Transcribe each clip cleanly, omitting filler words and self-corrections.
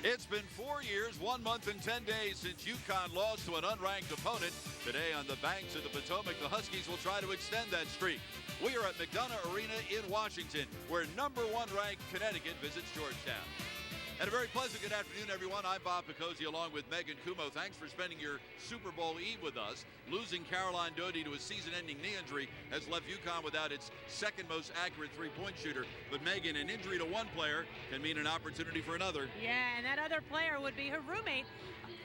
It's been 4 years, 1 month, and 10 days since UConn lost to an unranked opponent. Today on the banks of the Potomac, the Huskies will try to extend that streak. We are at McDonough Arena in Washington, where #1 ranked Connecticut visits Georgetown. And a very pleasant good afternoon, everyone. I'm Bob Picozzi along with Megan Kumo. Thanks for spending your Super Bowl Eve with us. Losing Caroline Doty to a season-ending knee injury has left UConn without its second most accurate three-point shooter. But Megan, an injury to one player can mean an opportunity for another. Yeah, and that other player would be her roommate,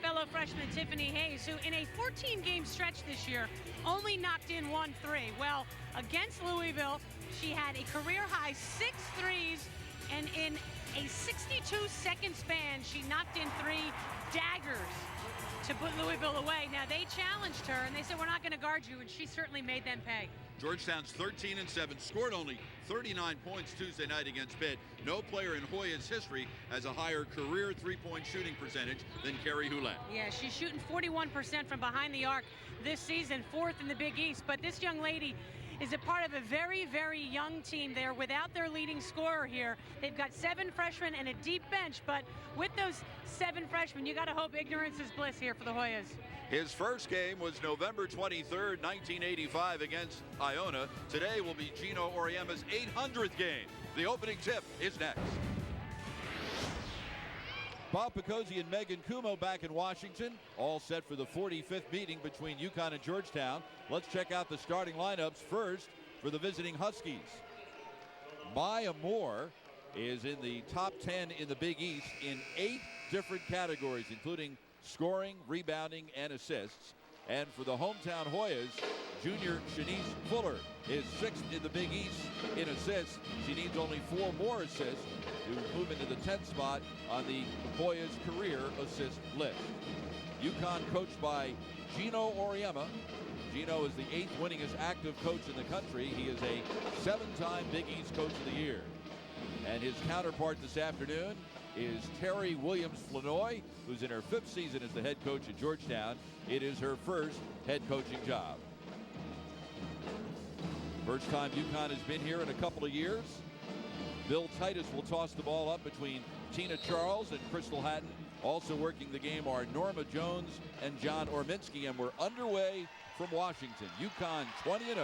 fellow freshman Tiffany Hayes, who in a 14-game stretch this year only knocked in 1 3. Well, against Louisville, she had a career-high 6 threes, and in a 62-second span, she knocked in 3 daggers to put Louisville away. Now, they challenged her, and they said, we're not going to guard you, and she certainly made them pay. Georgetown's 13-7, scored only 39 points Tuesday night against Pitt. No player in Hoya's history has a higher career three-point shooting percentage than Carrie Houlihan. Yeah, she's shooting 41% from behind the arc this season, 4th in the Big East. But this young lady is a part of a very, very young team. They're without their leading scorer here. They've got 7 freshmen and a deep bench, but with those 7 freshmen, you got to hope ignorance is bliss here for the Hoyas. His first game was November 23rd, 1985 against Iona. Today will be Gino Auriemma's 800th game. The opening tip is next. Bob Picozzi and Megan Kumo back in Washington, all set for the 45th meeting between UConn and Georgetown. Let's check out the starting lineups first for the visiting Huskies. Maya Moore is in the top 10 in the Big East in 8 different categories, including scoring, rebounding, and assists. And for the hometown Hoyas, junior Shanice Fuller is 6th in the Big East in assists. She needs only 4 more assists to move into the 10th spot on the Hoyas career assist list. UConn coached by Gino Auriemma. Gino is the 8th winningest active coach in the country. He is a 7-time Big East Coach of the Year. And his counterpart this afternoon is Terry Williams-Flanoy, who's in her 5th season as the head coach at Georgetown. It is her first head coaching job. First time UConn has been here in a couple of years. Bill Titus will toss the ball up between Tina Charles and Crystal Hatton. Also working the game are Norma Jones and John Orminski, and we're underway from Washington. UConn 20-0,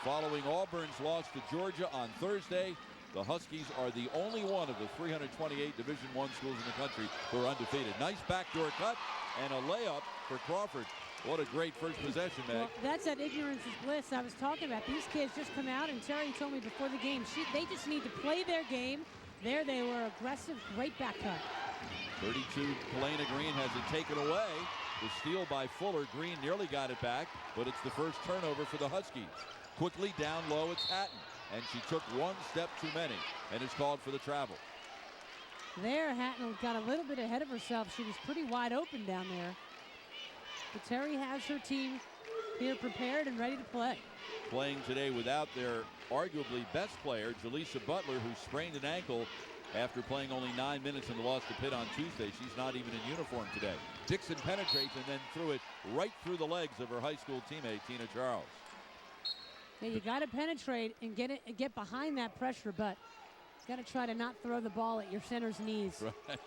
following Auburn's loss to Georgia on Thursday. The Huskies are the only one of the 328 Division I schools in the country who are undefeated. Nice backdoor cut and a layup for Crawford. What a great first possession, Meg. Well, that's that ignorance is bliss I was talking about. These kids just come out, and Terry told me before the game, they just need to play their game. There they were aggressive, great back cut. 32, Kalena Green has it taken away. The steal by Fuller. Green nearly got it back, but it's the first turnover for the Huskies. Quickly down low, it's Hatton, and she took 1 step too many and is called for the travel. There, Hatton got a little bit ahead of herself. She was pretty wide open down there. But Terry has her team here prepared and ready to play. Playing today without their arguably best player, Jaleesa Butler, who sprained an ankle after playing only 9 minutes in the loss to Pitt on Tuesday. She's not even in uniform today. Dixon penetrates and then threw it right through the legs of her high school teammate, Tina Charles. Yeah, you got to penetrate and get behind that pressure, but got to try to not throw the ball at your center's knees. Right.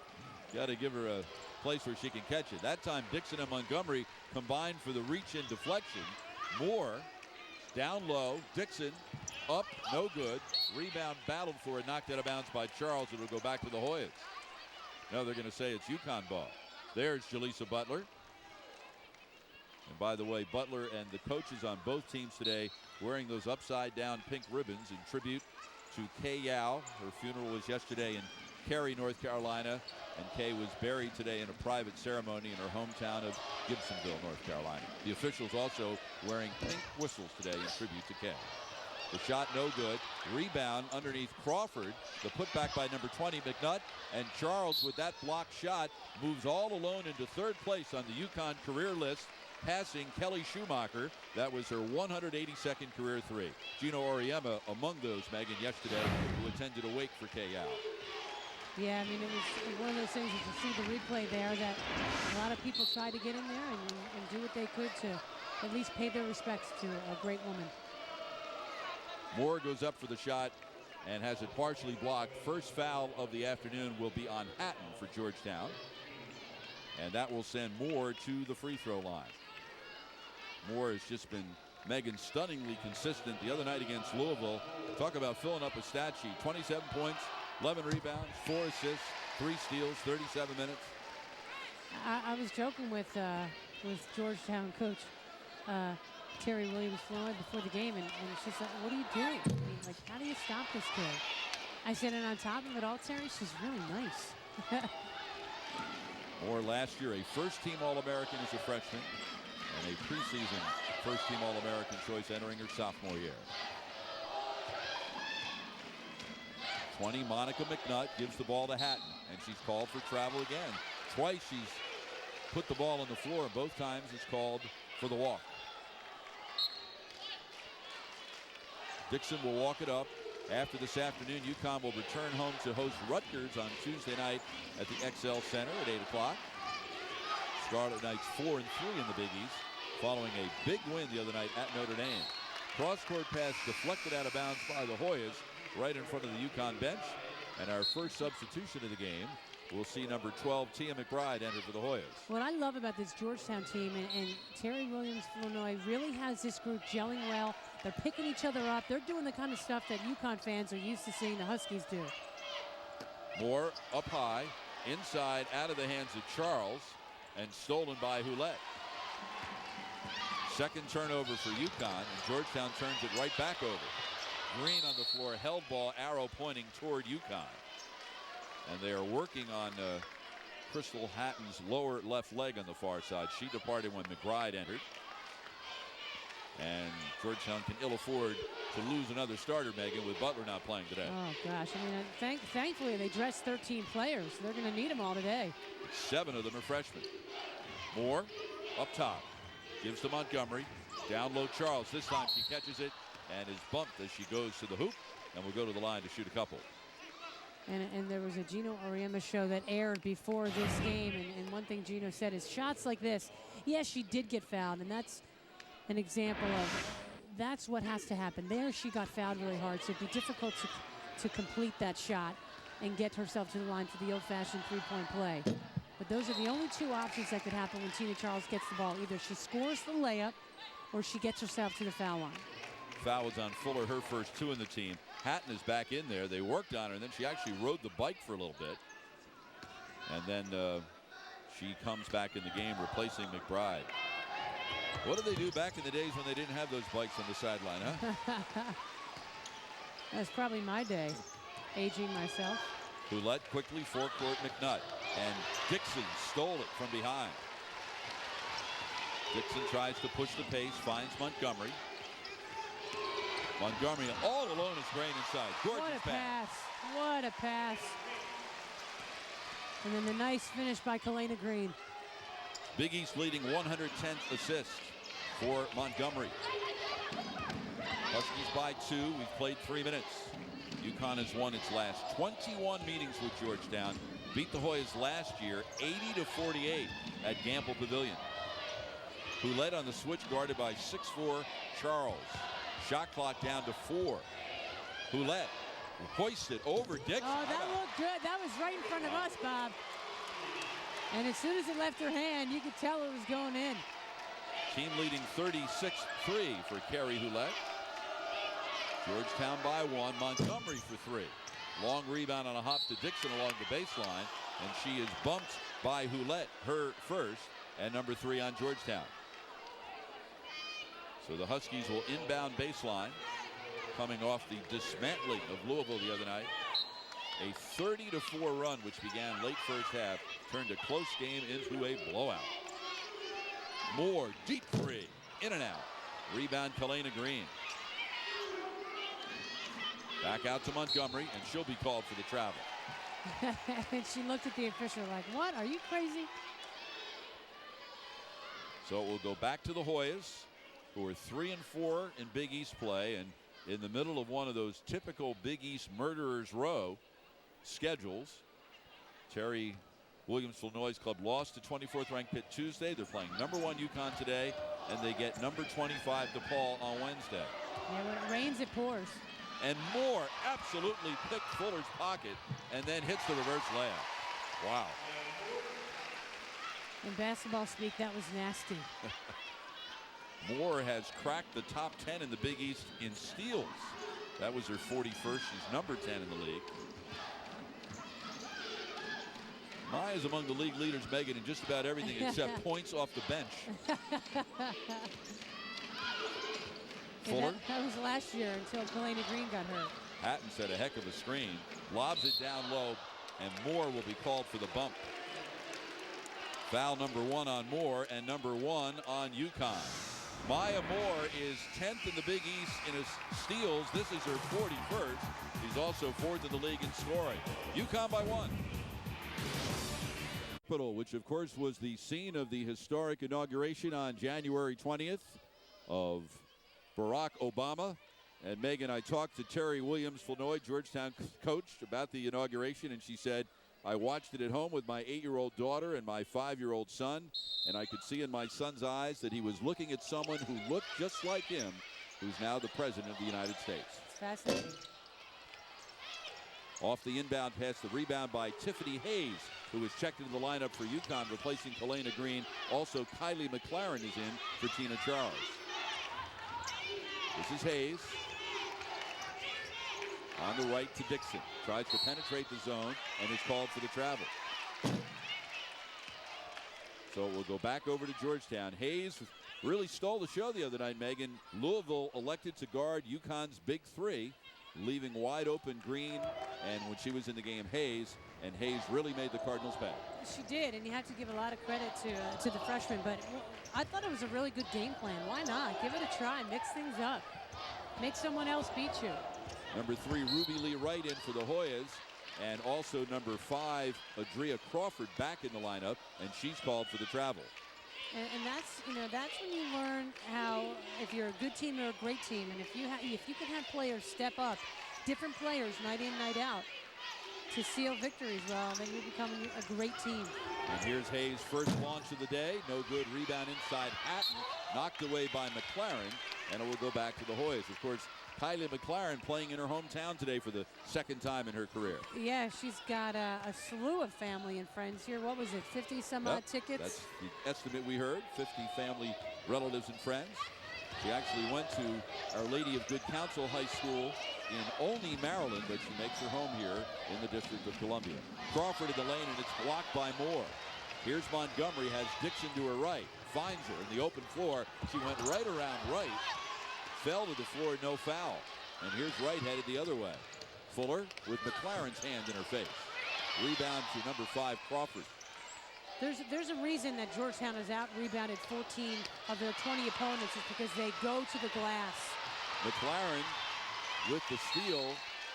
Got to give her a place where she can catch it. That time Dixon and Montgomery combined for the reach and deflection. Moore down low. Dixon up, no good. Rebound battled for it, knocked out of bounds by Charles. It'll go back to the Hoyas. Now they're going to say it's UConn ball. There's Jaleesa Butler. And by the way, Butler and the coaches on both teams today wearing those upside down pink ribbons in tribute to Kay Yao. Her funeral was yesterday in Cary, North Carolina, and Kay was buried today in a private ceremony in her hometown of Gibsonville, North Carolina. The officials also wearing pink whistles today in tribute to Kay. The shot no good. Rebound underneath Crawford. The putback by number 20, McNutt. And Charles, with that blocked shot, moves all alone into 3rd place on the UConn career list, passing Kelly Schumacher. That was her 182nd career 3. Gino Auriemma among those, Megan, yesterday, who attended a wake for Kay Yao. Yeah, I mean, it was one of those things, as you see the replay there, that a lot of people tried to get in there and do what they could to at least pay their respects to a great woman. Moore goes up for the shot. and has it partially blocked. First foul of the afternoon will be on Hatton for Georgetown. And that will send Moore to the free throw line. Moore has just been, Megan, stunningly consistent the other night against Louisville. Talk about filling up a stat sheet. 27 points, 11 rebounds, 4 assists, 3 steals, 37 minutes. I was joking with Georgetown coach Terry Williams-Floyd before the game, and she's like, what are you doing? I mean, like, how do you stop this kid? I said, and on top of it all, Terry, she's really nice. Moore last year a first-team All-American as a freshman and a preseason first-team All-American choice entering her sophomore year. 20, Monica McNutt gives the ball to Hatton, and she's called for travel again. Twice she's put the ball on the floor, and both times it's called for the walk. Dixon will walk it up. After this afternoon, UConn will return home to host Rutgers on Tuesday night at the XL Center at 8 o'clock. Scarlet Knights 4-3 in the Big East, following a big win the other night at Notre Dame. Cross-court pass deflected out of bounds by the Hoyas right in front of the UConn bench. And our first substitution of the game, we'll see number 12, Tia McBride, enter for the Hoyas. What I love about this Georgetown team, and Terry Williams-Flournoy really has this group gelling well. They're picking each other up. They're doing the kind of stuff that UConn fans are used to seeing the Huskies do. Moore up high, inside, out of the hands of Charles, and stolen by Houlette. Second turnover for UConn, and Georgetown turns it right back over. Green on the floor, held ball, arrow pointing toward UConn. And they are working on Crystal Hatton's lower left leg on the far side. She departed when McBride entered. And Georgetown can ill afford to lose another starter, Megan, with Butler not playing today. Oh, gosh. I mean, thankfully they dressed 13 players. They're going to need them all today. 7 of them are freshmen. Moore up top. Gives to Montgomery. Down low Charles. This time she catches it and is bumped as she goes to the hoop and will go to the line to shoot a couple. And there was a Gino Auriemma show that aired before this game. And one thing Gino said is shots like this, yes, she did get fouled. And that's an example of that's what has to happen. There she got fouled really hard, so it'd be difficult to complete that shot and get herself to the line for the old-fashioned three-point play. But those are the only 2 options that could happen when Tina Charles gets the ball. Either she scores the layup or she gets herself to the foul line. Foul was on Fuller, her first 2 in the team. Hatton is back in there. They worked on her, and then she actually rode the bike for a little bit. And then she comes back in the game, replacing McBride. What did they do back in the days when they didn't have those bikes on the sideline, huh? That's probably my day, aging myself. Houlette quickly forecourt McNutt, and Dixon stole it from behind. Dixon tries to push the pace, finds Montgomery. Montgomery all alone is Grain inside. Gorgeous what a pass. What a pass. And then the nice finish by Kalena Green. Big East leading 110th assist for Montgomery. Huskies by 2. We've played 3 minutes. UConn has won its last 21 meetings with Georgetown. Beat the Hoyas last year 80-48 at Gamble Pavilion. Houlette on the switch, guarded by 6'4" Charles. Shot clock down to 4. Houlette hoisted over Dixon. Oh, that looked good. That was right in front of us, Bob. And as soon as it left her hand, you could tell it was going in. Team leading 36-3 for Carrie Houlette. Georgetown by 1. Montgomery for 3. Long rebound on a hop to Dixon along the baseline, and she is bumped by Houlette, her first, and number 3 on Georgetown. So the Huskies will inbound baseline, coming off the dismantling of Louisville the other night. A 30-4 run, which began late first half, turned a close game into a blowout. Moore, deep 3, in and out. Rebound, Kalena Green. Back out to Montgomery, and she'll be called for the travel. And she looked at the official like, what, are you crazy? So it will go back to the Hoyas, who are 3-4 in Big East play, and in the middle of one of those typical Big East murderers row schedules. Terry Williams-Flournoy's club lost to 24th ranked Pitt Tuesday. They're playing number 1 UConn today, and they get number 25 DePaul on Wednesday. Yeah, when it rains, it pours. And Moore absolutely picked Fuller's pocket and then hits the reverse layup. Wow. In basketball speak, that was nasty. Moore has cracked the top 10 in the Big East in steals. That was her 41st. She's number 10 in the league. Maya is among the league leaders, Megan, in just about everything except points off the bench. Fuller. That was last year until Kalena Green got hurt. Hatton set a heck of a screen, lobs it down low, and Moore will be called for the bump. Foul number 1 on Moore and number 1 on UConn. Maya Moore is 10th in the Big East in his steals. This is her 41st. She's also 4th in the league in scoring. UConn by 1. Which of course was the scene of the historic inauguration on January 20th of Barack Obama. And Megan, I talked to Terry Williams-Flournoy, Georgetown coach, about the inauguration, and she said, I watched it at home with my 8-year-old daughter and my 5-year-old son, and I could see in my son's eyes that he was looking at someone who looked just like him, who's now the president of the United States. It's fascinating. Off the inbound pass, the rebound by Tiffany Hayes, who is checked into the lineup for UConn, replacing Kalena Green. Also, Kylie McLaren is in for Tina Charles. This is Hayes. On the right to Dixon. Tries to penetrate the zone and is called for the travel. So we'll go back over to Georgetown. Hayes really stole the show the other night, Megan. Louisville elected to guard UConn's big three, leaving wide open Green, and when she was in the game, Hayes, and Hayes really made the Cardinals pay. She did, and you have to give a lot of credit to the freshman, but I thought it was a really good game plan. Why not? Give it a try, mix things up. Make someone else beat you. Number 3, Ruby Lee Wright in for the Hoyas, and also number 5, Adria Crawford back in the lineup, and she's called for the travel. And that's when you learn how, if you're a good team or a great team, and if you can have players step up, different players night in, night out, to seal victories, well, then you become a great team. And here's Hayes' first launch of the day. No good. Rebound inside Hatton, knocked away by McLaren, and it will go back to the Hoyas. Of course, Kylie McLaren playing in her hometown today for the second time in her career. Yeah, she's got a slew of family and friends here. What was it, 50-some-odd tickets? That's the estimate we heard, 50 family, relatives, and friends. She actually went to Our Lady of Good Counsel High School in Olney, Maryland, but she makes her home here in the District of Columbia. Crawford in the lane, and it's blocked by Moore. Here's Montgomery, has Dixon to her right, finds her in the open floor. She went right around right, fell to the floor, no foul. And here's Wright headed the other way. Fuller with McLaren's hand in her face. Rebound to number 5, Crawford. There's a reason that Georgetown has out-rebounded 14 of their 20 opponents, is because they go to the glass. McLaren with the steal.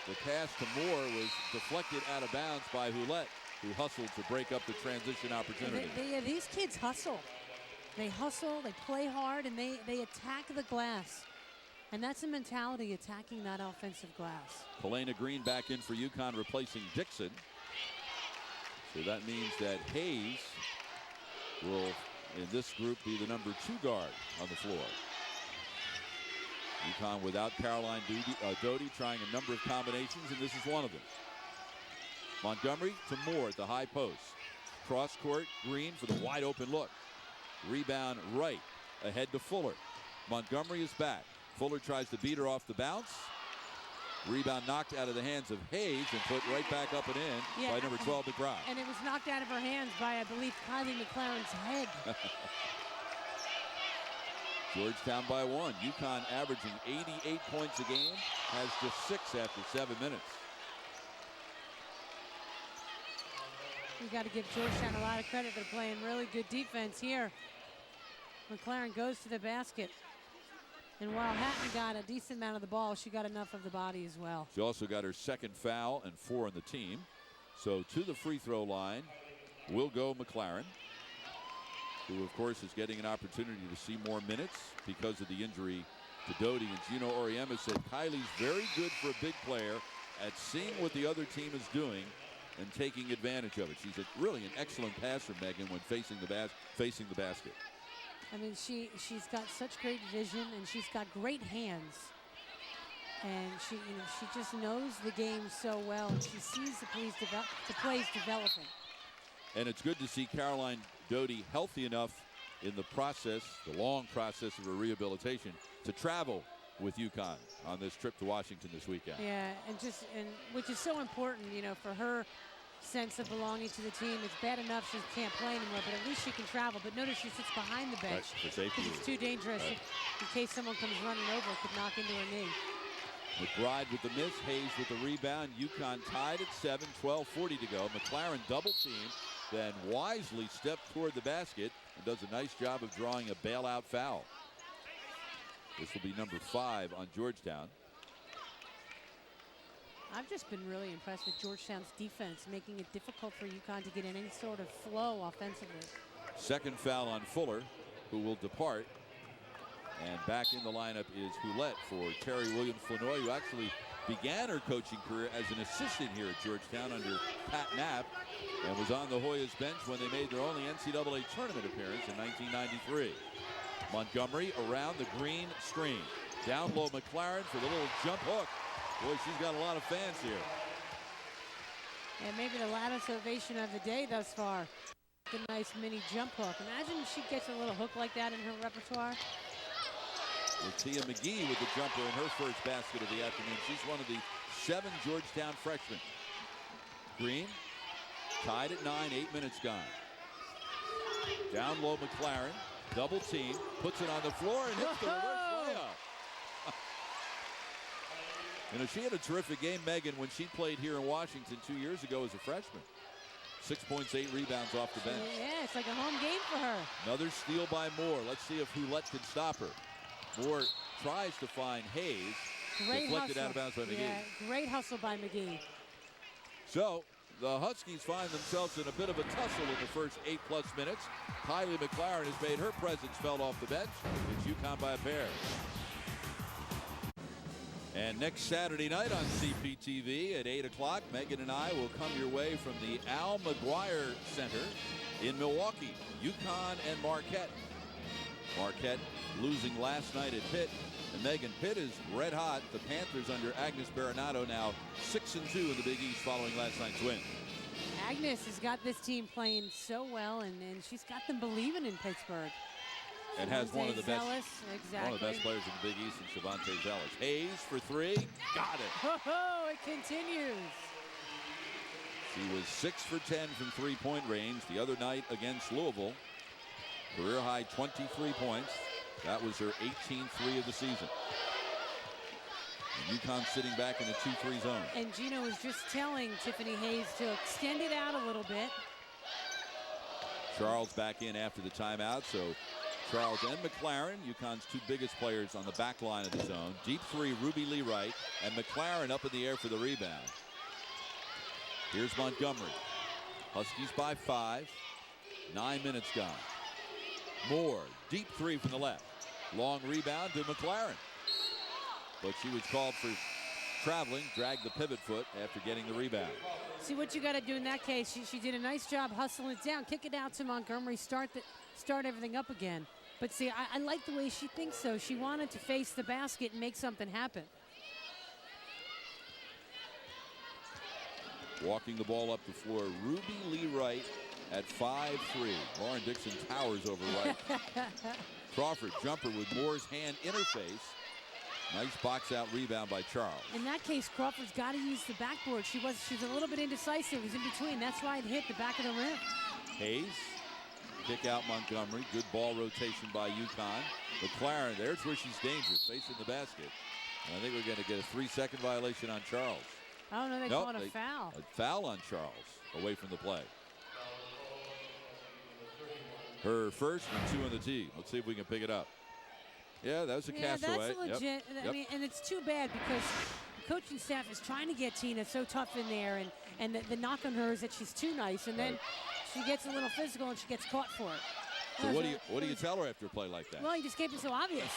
The pass to Moore was deflected out of bounds by Houlette, who hustled to break up the transition opportunity. These kids hustle. They hustle, they play hard, and they attack the glass. And that's a mentality, attacking that offensive glass. Kalena Green back in for UConn, replacing Dixon. So that means that Hayes will, in this group, be the number 2 guard on the floor. UConn without Caroline Doty, trying a number of combinations, and this is one of them. Montgomery to Moore at the high post. Cross court, Green for the wide open look. Rebound Wright, ahead to Fuller. Montgomery is back. Fuller tries to beat her off the bounce. Rebound knocked out of the hands of Hayes and put right back up and in by number 12, McBride. And it was knocked out of her hands by, I believe, Kylie McLaren's head. Georgetown by 1. UConn averaging 88 points a game, has just 6 after 7 minutes. You got to give Georgetown a lot of credit. They're playing really good defense here. McLaren goes to the basket. And while Hatton got a decent amount of the ball, she got enough of the body as well. She also got her second foul and 4 on the team. So to the free throw line will go McLaren, who of course is getting an opportunity to see more minutes because of the injury to Doty. And Gino Auriemma said Kylie's very good for a big player at seeing what the other team is doing and taking advantage of it. She's really an excellent passer, Megan, when facing the basket. I mean, she's got such great vision, and she's got great hands. And she just knows the game so well, and she sees the plays developing. And it's good to see Caroline Doty healthy enough in the process, the long process of her rehabilitation, to travel with UConn on this trip to Washington this weekend. Yeah, and which is so important, for her sense of belonging to the team. It's bad enough she can't play anymore, but at least she can travel. But notice she sits behind the bench because it's too dangerous. In case someone comes running over, it could knock into her knee. McBride with the miss, Hayes with the rebound. UConn tied at 7, 12:40 to go. McLaren double teamed, then wisely stepped toward the basket and does a nice job of drawing a bailout foul. This will be number 5 on Georgetown. I've just been really impressed with Georgetown's defense, making it difficult for UConn to get in any sort of flow offensively. Second foul on Fuller, who will depart. And back in the lineup is Houlette for Terry Williams-Flanoy, who actually began her coaching career as an assistant here at Georgetown under Pat Knapp and was on the Hoyas bench when they made their only NCAA tournament appearance in 1993. Montgomery around the green screen. Down low McLaren for the little jump hook. Boy, she's got a lot of fans here. And maybe the loudest ovation of the day thus far. A nice mini jump hook. Imagine if she gets a little hook like that in her repertoire. Tia McGee with the jumper in her first basket of the afternoon. She's one of the 7 Georgetown freshmen. Green tied at 9, 8 minutes gone. Down low McLaren, double team, puts it on the floor and hits the reverse layup. She had a terrific game, Megan, when she played here in Washington 2 years ago as a freshman. 6 points, 8 rebounds off the bench. Yeah, it's like a home game for her. Another steal by Moore. Let's see if Houlette can stop her. Moore tries to find Hayes. Great deflected hustle. Out of bounds by McGee. Yeah, great hustle by McGee. So the Huskies find themselves in a bit of a tussle in the first 8+ minutes. Kylie McLaren has made her presence felt off the bench. It's UConn by a pair. And next Saturday night on CPTV at 8 o'clock, Megan and I will come your way from the Al McGuire Center in Milwaukee. UConn and Marquette. Marquette losing last night at Pitt. And Megan, Pitt is red hot. The Panthers under Agnes Baronato now 6-2 in the Big East following last night's win. Agnes has got this team playing so well, and she's got them believing in Pittsburgh. And has one of the best, exactly. one of the best players in the Big East in Shavante Zealous. Hayes for 3, got it. Oh, it continues. She was 6 for 10 from three-point range the other night against Louisville. Career high 23 points. That was her 18th three of the season. And UConn sitting back in the 2-3 zone. And Gino was just telling Tiffany Hayes to extend it out a little bit. Charles back in after the timeout, so Charles and McLaren, UConn's 2 biggest players on the back line of the zone. Deep 3, Ruby Lee Wright, and McLaren up in the air for the rebound. Here's Montgomery. Huskies by 5. 9 minutes gone. Moore, deep 3 from the left. Long rebound to McLaren. But she was called for traveling, dragged the pivot foot after getting the rebound. See what you got to do in that case. She did a nice job hustling it down, kick it out to Montgomery, start everything up again. But see, I like the way she thinks so. She wanted to face the basket and make something happen. Walking the ball up the floor, Ruby Lee Wright at 5'3". Lauren Dixon towers over Wright. Crawford jumper with Moore's hand interface. Nice box out rebound by Charles. In that case, Crawford's got to use the backboard. She's a little bit indecisive. It was in between. That's why it hit the back of the rim. Hayes, kick out Montgomery. Good ball rotation by UConn. McLaren, there's where she's dangerous, facing the basket. And I think we're going to get a 3-second violation on Charles. Oh, no, they called a foul. A foul on Charles, away from the play. Her first and 2 on the tee. Let's see if we can pick it up. Yeah, that was a castaway. That's legit. Yep. I mean, and it's too bad because the coaching staff is trying to get Tina so tough in there, and the knock on her is that she's too nice, and then she gets a little physical and she gets caught for it. So what do you tell her after a play like that? Well, you just can't be so obvious.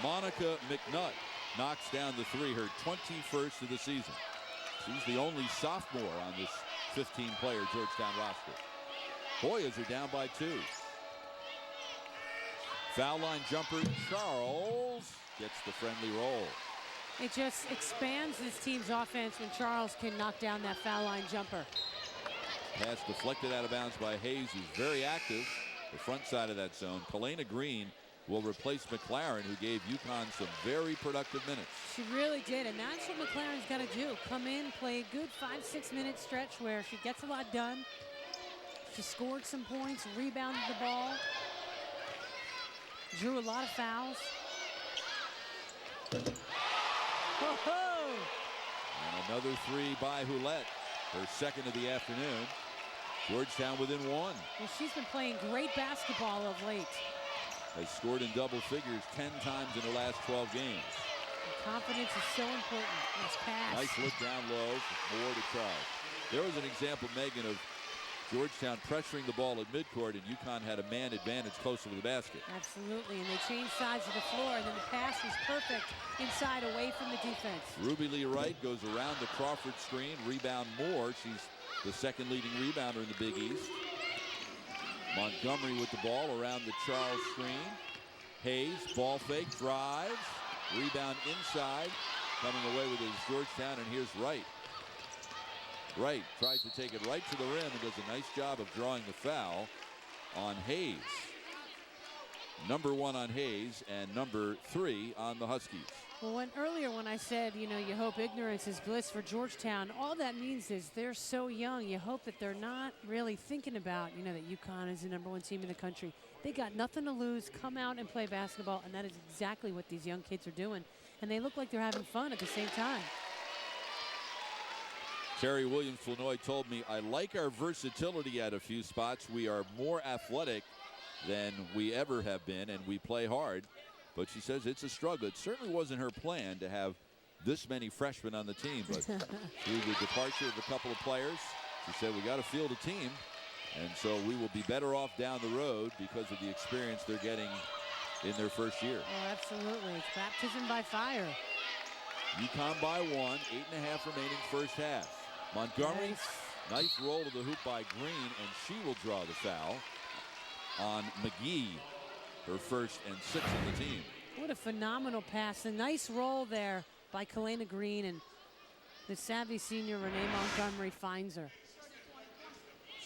Monica McNutt knocks down the 3, her 21st of the season. She's the only sophomore on this 15-player Georgetown roster. Hoyas are down by 2. Foul line jumper. Charles gets the friendly roll. It just expands this team's offense when Charles can knock down that foul line jumper. Pass deflected out of bounds by Hayes, who's very active. The front side of that zone. Kalena Green will replace McLaren, who gave UConn some very productive minutes. She really did, and that's what McLaren's got to do. Come in, play a good 5-6 minute stretch where she gets a lot done. She scored some points, rebounded the ball, drew a lot of fouls. Whoa! And another three by Hulette, her second of the afternoon. Georgetown within one. Well, she's been playing great basketball of late. Has scored in double figures 10 times in her last 12 games. And confidence is so important. Nice pass. Nice look down low for Moore to Charles. There was an example, Megan, of Georgetown pressuring the ball at midcourt, and UConn had a man advantage closer to the basket. Absolutely, and they changed sides of the floor, and then the pass was perfect inside, away from the defense. Ruby Lee Wright goes around the Crawford screen. Rebound Moore. She's the second leading rebounder in the Big East. Montgomery with the ball around the Charles screen. Hayes, ball fake, drives. Rebound inside. Coming away with it is Georgetown, and here's Wright. Wright tries to take it right to the rim and does a nice job of drawing the foul on Hayes. Number 1 on Hayes and number 3 on the Huskies. Well, earlier when I said, you know, you hope ignorance is bliss for Georgetown, all that means is they're so young. You hope that they're not really thinking about, you know, that UConn is the number 1 team in the country. They got nothing to lose. Come out and play basketball, and that is exactly what these young kids are doing. And they look like they're having fun at the same time. Terry Williams-Flanoy told me, I like our versatility at a few spots. We are more athletic than we ever have been, and we play hard. But she says it's a struggle. It certainly wasn't her plan to have this many freshmen on the team. But through the departure of a couple of players, she said we got to field a team. And so we will be better off down the road because of the experience they're getting in their first year. Oh, absolutely. It's baptism by fire. UConn by 1, 8.5 remaining first half. Montgomery, nice roll to the hoop by Green, and she will draw the foul on McGee, her first and 6th of the team. What a phenomenal pass. A nice roll there by Kalena Green, and the savvy senior Renee Montgomery finds her.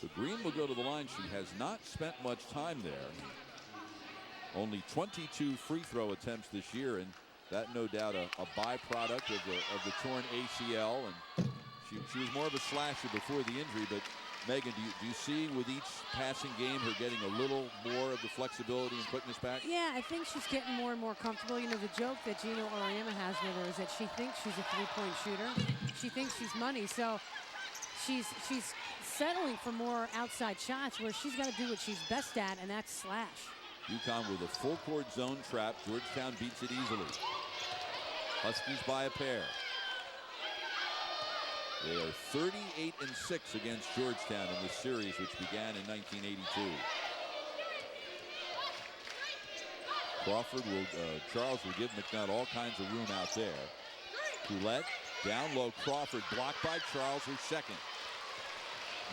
So Green will go to the line. She has not spent much time there. Only 22 free throw attempts this year, and that no doubt a byproduct of the torn ACL. And she was more of a slasher before the injury, but Megan, do you see with each passing game her getting a little more of the flexibility and quickness back? Yeah, I think she's getting more and more comfortable. You know, the joke that Gino Auriemma has with her is that she thinks she's a three-point shooter. She thinks she's money, so she's settling for more outside shots where she's got to do what she's best at, and that's slash. UConn with a full court zone trap. Georgetown beats it easily. Huskies by a pair. They are 38-6 against Georgetown in this series, which began in 1982. Charles will give McNutt all kinds of room out there. Hulette, down low, Crawford blocked by Charles, her second.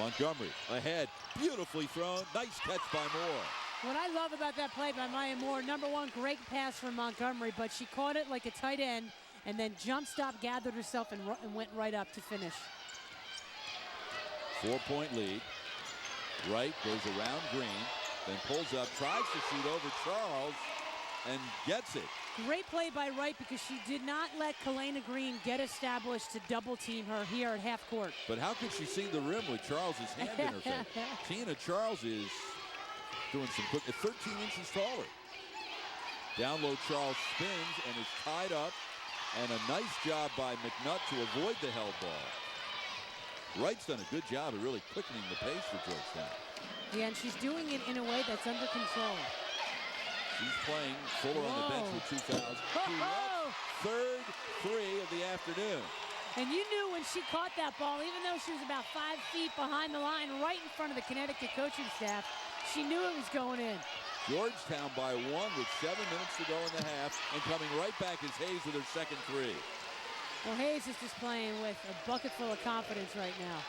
Montgomery ahead, beautifully thrown, nice catch by Moore. What I love about that play by Maya Moore, number 1, great pass from Montgomery, but she caught it like a tight end, and then jump stop, gathered herself, and went right up to finish. 4-point lead. Wright goes around Green, then pulls up, tries to shoot over Charles, and gets it. Great play by Wright because she did not let Kalena Green get established to double team her here at half court. But how could she see the rim with Charles' hand in her face? Tina Charles is doing some quick, 13 inches taller. Down low, Charles spins and is tied up. And a nice job by McNutt to avoid the held ball. Wright's done a good job of really quickening the pace for Georgetown. Yeah, and she's doing it in a way that's under control. She's playing Fuller on the bench with 2 fouls. Third three of the afternoon. And you knew when she caught that ball, even though she was about 5 feet behind the line, right in front of the Connecticut coaching staff, she knew it was going in. Georgetown by 1 with 7 minutes to go in the half, and coming right back is Hayes with her second three. Well, Hayes is just playing with a bucket full of confidence right now.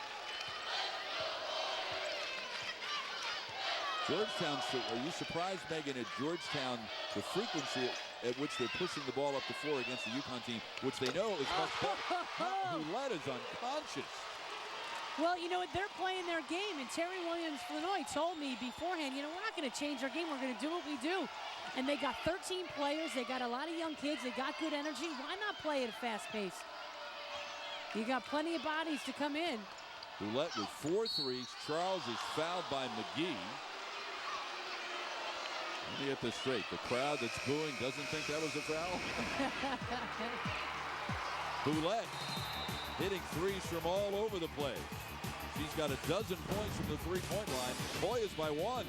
Georgetown, are you surprised, Megan, at Georgetown, the frequency at which they're pushing the ball up the floor against the UConn team, which they know is much better? Roulette is unconscious. Well, you know what? They're playing their game, and Terry Williams-Flanoy told me beforehand, you know, we're not going to change our game. We're going to do what we do. And they got 13 players. They got a lot of young kids. They got good energy. Why not play at a fast pace? You got plenty of bodies to come in. Roulette with 4 threes. Charles is fouled by McGee. Let me get this straight. The crowd that's booing doesn't think that was a foul? Roulette hitting threes from all over the place. She's got a dozen points from the three-point line. Boy is by 1.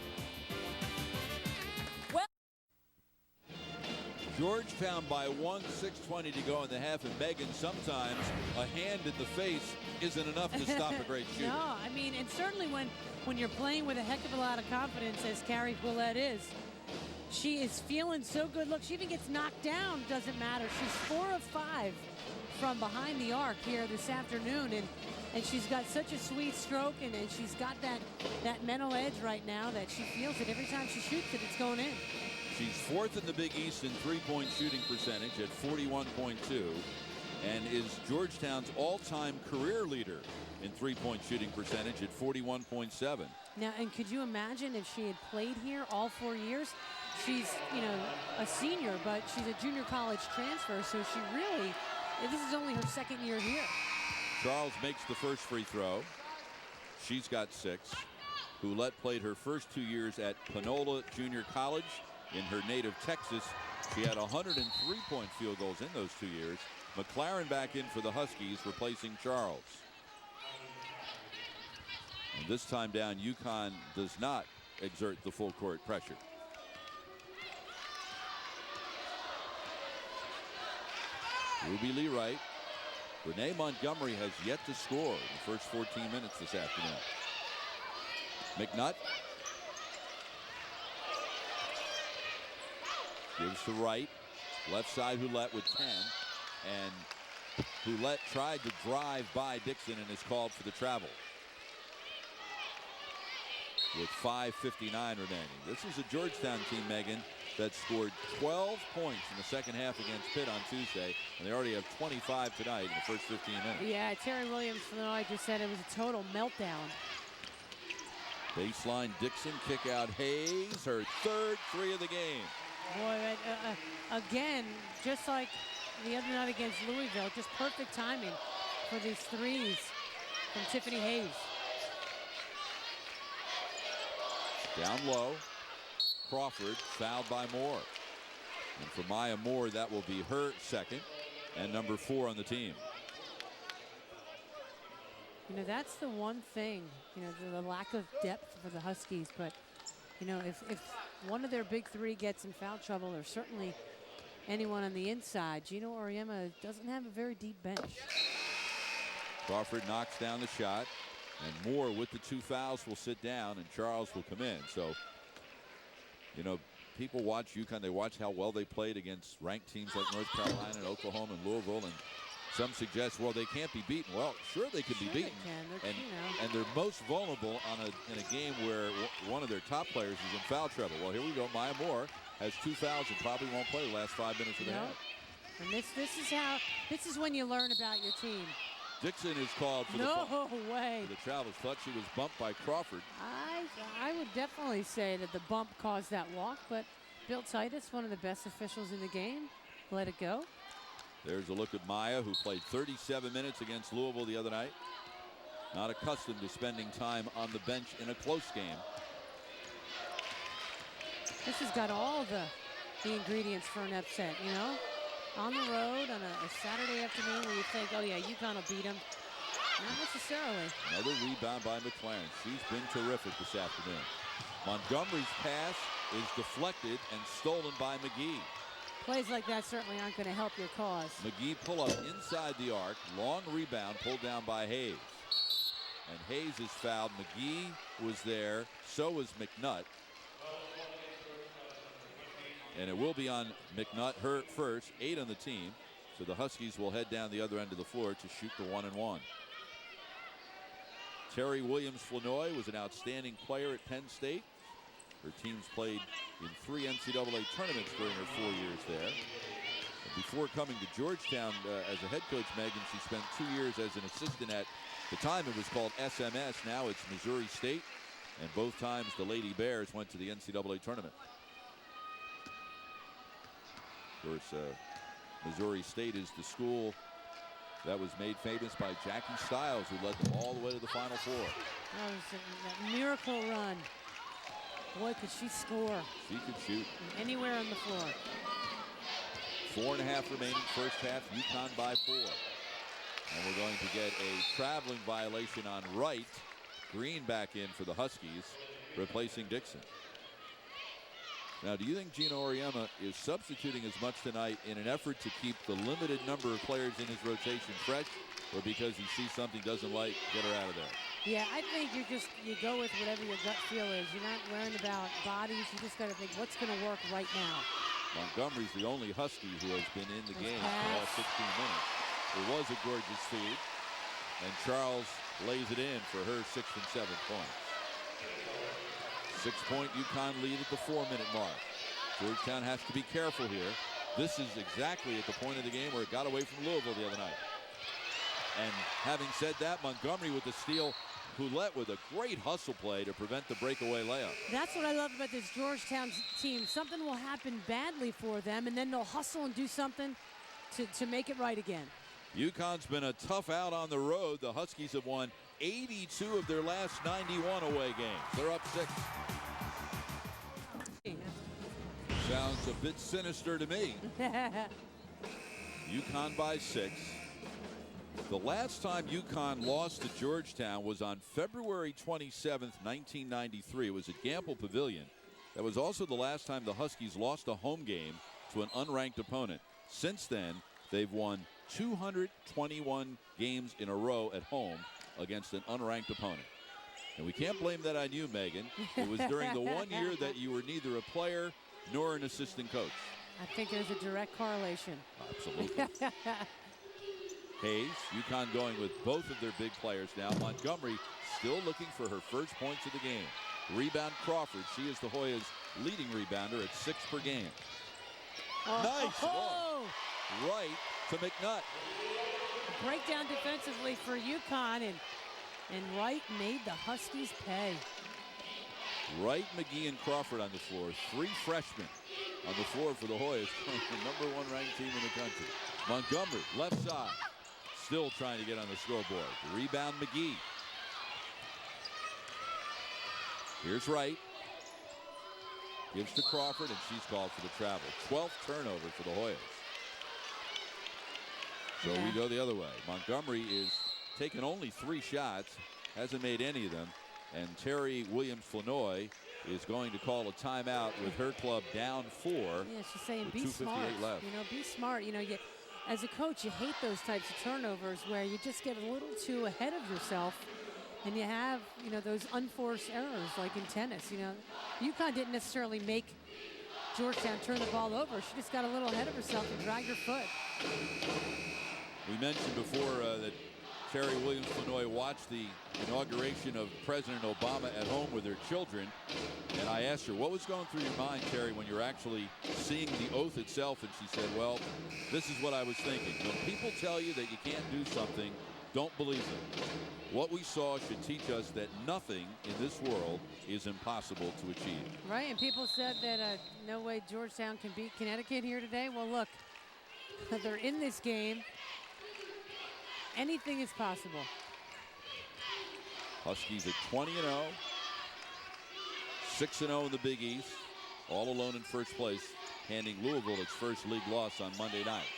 Well, Georgetown by 1, 6:20 to go in the half. And Megan, sometimes a hand in the face isn't enough to stop a great shooter. No, I mean, and certainly when you're playing with a heck of a lot of confidence, as Carrie Roulette is, she is feeling so good. Look, she even gets knocked down, doesn't matter. She's 4 of 5 from behind the arc here this afternoon, and she's got such a sweet stroke, and she's got that mental edge right now that she feels it every time she shoots it, it's going in. She's 4th in the Big East in three-point shooting percentage at 41.2, and is Georgetown's all-time career leader in three-point shooting percentage at 41.7. Now, and could you imagine if she had played here all 4 years? She's, you know, a senior, but she's a junior college transfer, so she really, this is only her second year here. Charles makes the first free throw. She's got 6. Roulette played her first 2 years at Panola Junior College in her native Texas. She had 103-point field goals in those 2 years. McLaren back in for the Huskies, replacing Charles. And this time down, UConn does not exert the full court pressure. Ruby Lee Wright. Renee Montgomery has yet to score in the first 14 minutes this afternoon. McNutt gives to Wright. Left side Roulette with 10. And Roulette tried to drive by Dixon and is called for the travel. With 5:59 remaining. This is a Georgetown team, Megan, that scored 12 points in the second half against Pitt on Tuesday, and they already have 25 tonight in the first 15 minutes. Yeah, Terry Williams-Flanoy just said it was a total meltdown. Baseline Dixon, kick out Hayes, her 3rd 3 of the game. Boy, again, just like the other night against Louisville, just perfect timing for these threes from Tiffany Hayes. Down low, Crawford fouled by Moore. And for Maya Moore, that will be her second and number 4 on the team. You know, that's the one thing, you know, the lack of depth for the Huskies. But, you know, if one of their big 3 gets in foul trouble, or certainly anyone on the inside, Gino Auriemma doesn't have a very deep bench. Crawford knocks down the shot. And Moore, with the 2 fouls, will sit down, and Charles will come in. So, you know, people watch UConn. They watch how well they played against ranked teams like North Carolina and Oklahoma and Louisville. And some suggest, well, they can't be beaten. Well, sure they can be beaten. And they're most vulnerable in a game where one of their top players is in foul trouble. Well, here we go. Maya Moore has 2 fouls and probably won't play the last 5 minutes of the half. And this is when you learn about your team. Dixon is called for the way. For the travels. Thought she was bumped by Crawford. I would definitely say that the bump caused that walk, but Bill Titus, one of the best officials in the game, let it go. There's a look at Maya, who played 37 minutes against Louisville the other night. Not accustomed to spending time on the bench in a close game. This has got all the ingredients for an upset, you know? On the road on a Saturday afternoon where you think, oh yeah, UConn will beat them. Not necessarily. Another rebound by McLaren. She's been terrific this afternoon. Montgomery's pass is deflected and stolen by McGee. Plays like that certainly aren't going to help your cause. McGee pull up inside the arc. Long rebound pulled down by Hayes. And Hayes is fouled. McGee was there. So was McNutt. And it will be on McNutt, her first, 8 on the team. So the Huskies will head down the other end of the floor to shoot the 1-and-1. Terry Williams-Flanoy was an outstanding player at Penn State. Her teams played in 3 NCAA tournaments during her 4 years there. And before coming to Georgetown as a head coach, Megan, she spent 2 years as an assistant at the time it was called SMS. Now it's Missouri State. And both times the Lady Bears went to the NCAA tournament. Of course, Missouri State is the school that was made famous by Jackie Stiles, who led them all the way to the Final Four. That was that miracle run. Boy, could she score. She could shoot. Anywhere on the floor. 4.5 remaining first half. UConn by 4. And we're going to get a traveling violation on Wright. Green back in for the Huskies, replacing Dixon. Now, do you think Gino Auriemma is substituting as much tonight in an effort to keep the limited number of players in his rotation fresh, or because he sees something doesn't like, get her out of there? Yeah, I think you go with whatever your gut feel is. You're not worrying about bodies. You just got to think what's going to work right now. Montgomery's the only Husky who has been in the game for all 16 minutes. It was a gorgeous feed, and Charles lays it in for her 6th and 7th points. 6-point UConn lead at the 4-minute mark. Georgetown has to be careful here. This is exactly at the point of the game where it got away from Louisville the other night. And having said that, Montgomery with the steal, Poulette with a great hustle play to prevent the breakaway layup. That's what I love about this Georgetown team. Something will happen badly for them, and then they'll hustle and do something to make it right again. UConn's been a tough out on the road. The Huskies have won 82 of their last 91 away games. They're up 6. Sounds a bit sinister to me. UConn by 6. The last time UConn lost to Georgetown was on February 27th, 1993. It was at Gamble Pavilion. That was also the last time the Huskies lost a home game to an unranked opponent. Since then, they've won 221 games in a row at home against an unranked opponent. And we can't blame that on you, Megan. It was during the 1 year that you were neither a player nor an assistant coach. I think there's a direct correlation. Absolutely. Hayes, UConn going with both of their big players now. Montgomery still looking for her first points of the game. Rebound Crawford. She is the Hoyas' leading rebounder at 6 per game. Nice ball. Right to McNutt. Breakdown defensively for UConn, and Wright made the Huskies pay. Wright, McGee, and Crawford on the floor. 3 freshmen on the floor for the Hoyas, the #1 ranked team in the country. Montgomery, left side, still trying to get on the scoreboard. The rebound, McGee. Here's Wright. Gives to Crawford, and she's called for the travel. 12th turnover for the Hoyas. So we go the other way. Montgomery is taking only 3 shots, hasn't made any of them, and Terry Williams-Flanoy is going to call a timeout with her club down 4. Yeah, she's saying be smart. Left. You know, be smart. You know, as a coach, you hate those types of turnovers where you just get a little too ahead of yourself, and you have, you know, those unforced errors like in tennis. You know, UConn didn't necessarily make Georgetown turn the ball over. She just got a little ahead of herself and dragged her foot. We mentioned before that Terry Williams-Flanoy watched the inauguration of President Obama at home with her children, and I asked her, what was going through your mind, Terry, when you're actually seeing the oath itself? And she said, well, this is what I was thinking. When people tell you that you can't do something, don't believe them. What we saw should teach us that nothing in this world is impossible to achieve. Right, and people said that no way Georgetown can beat Connecticut here today. Well, look, they're in this game. Anything is possible. Huskies at 20-0. 6-0 in the Big East. All alone in first place, handing Louisville its first league loss on Monday night.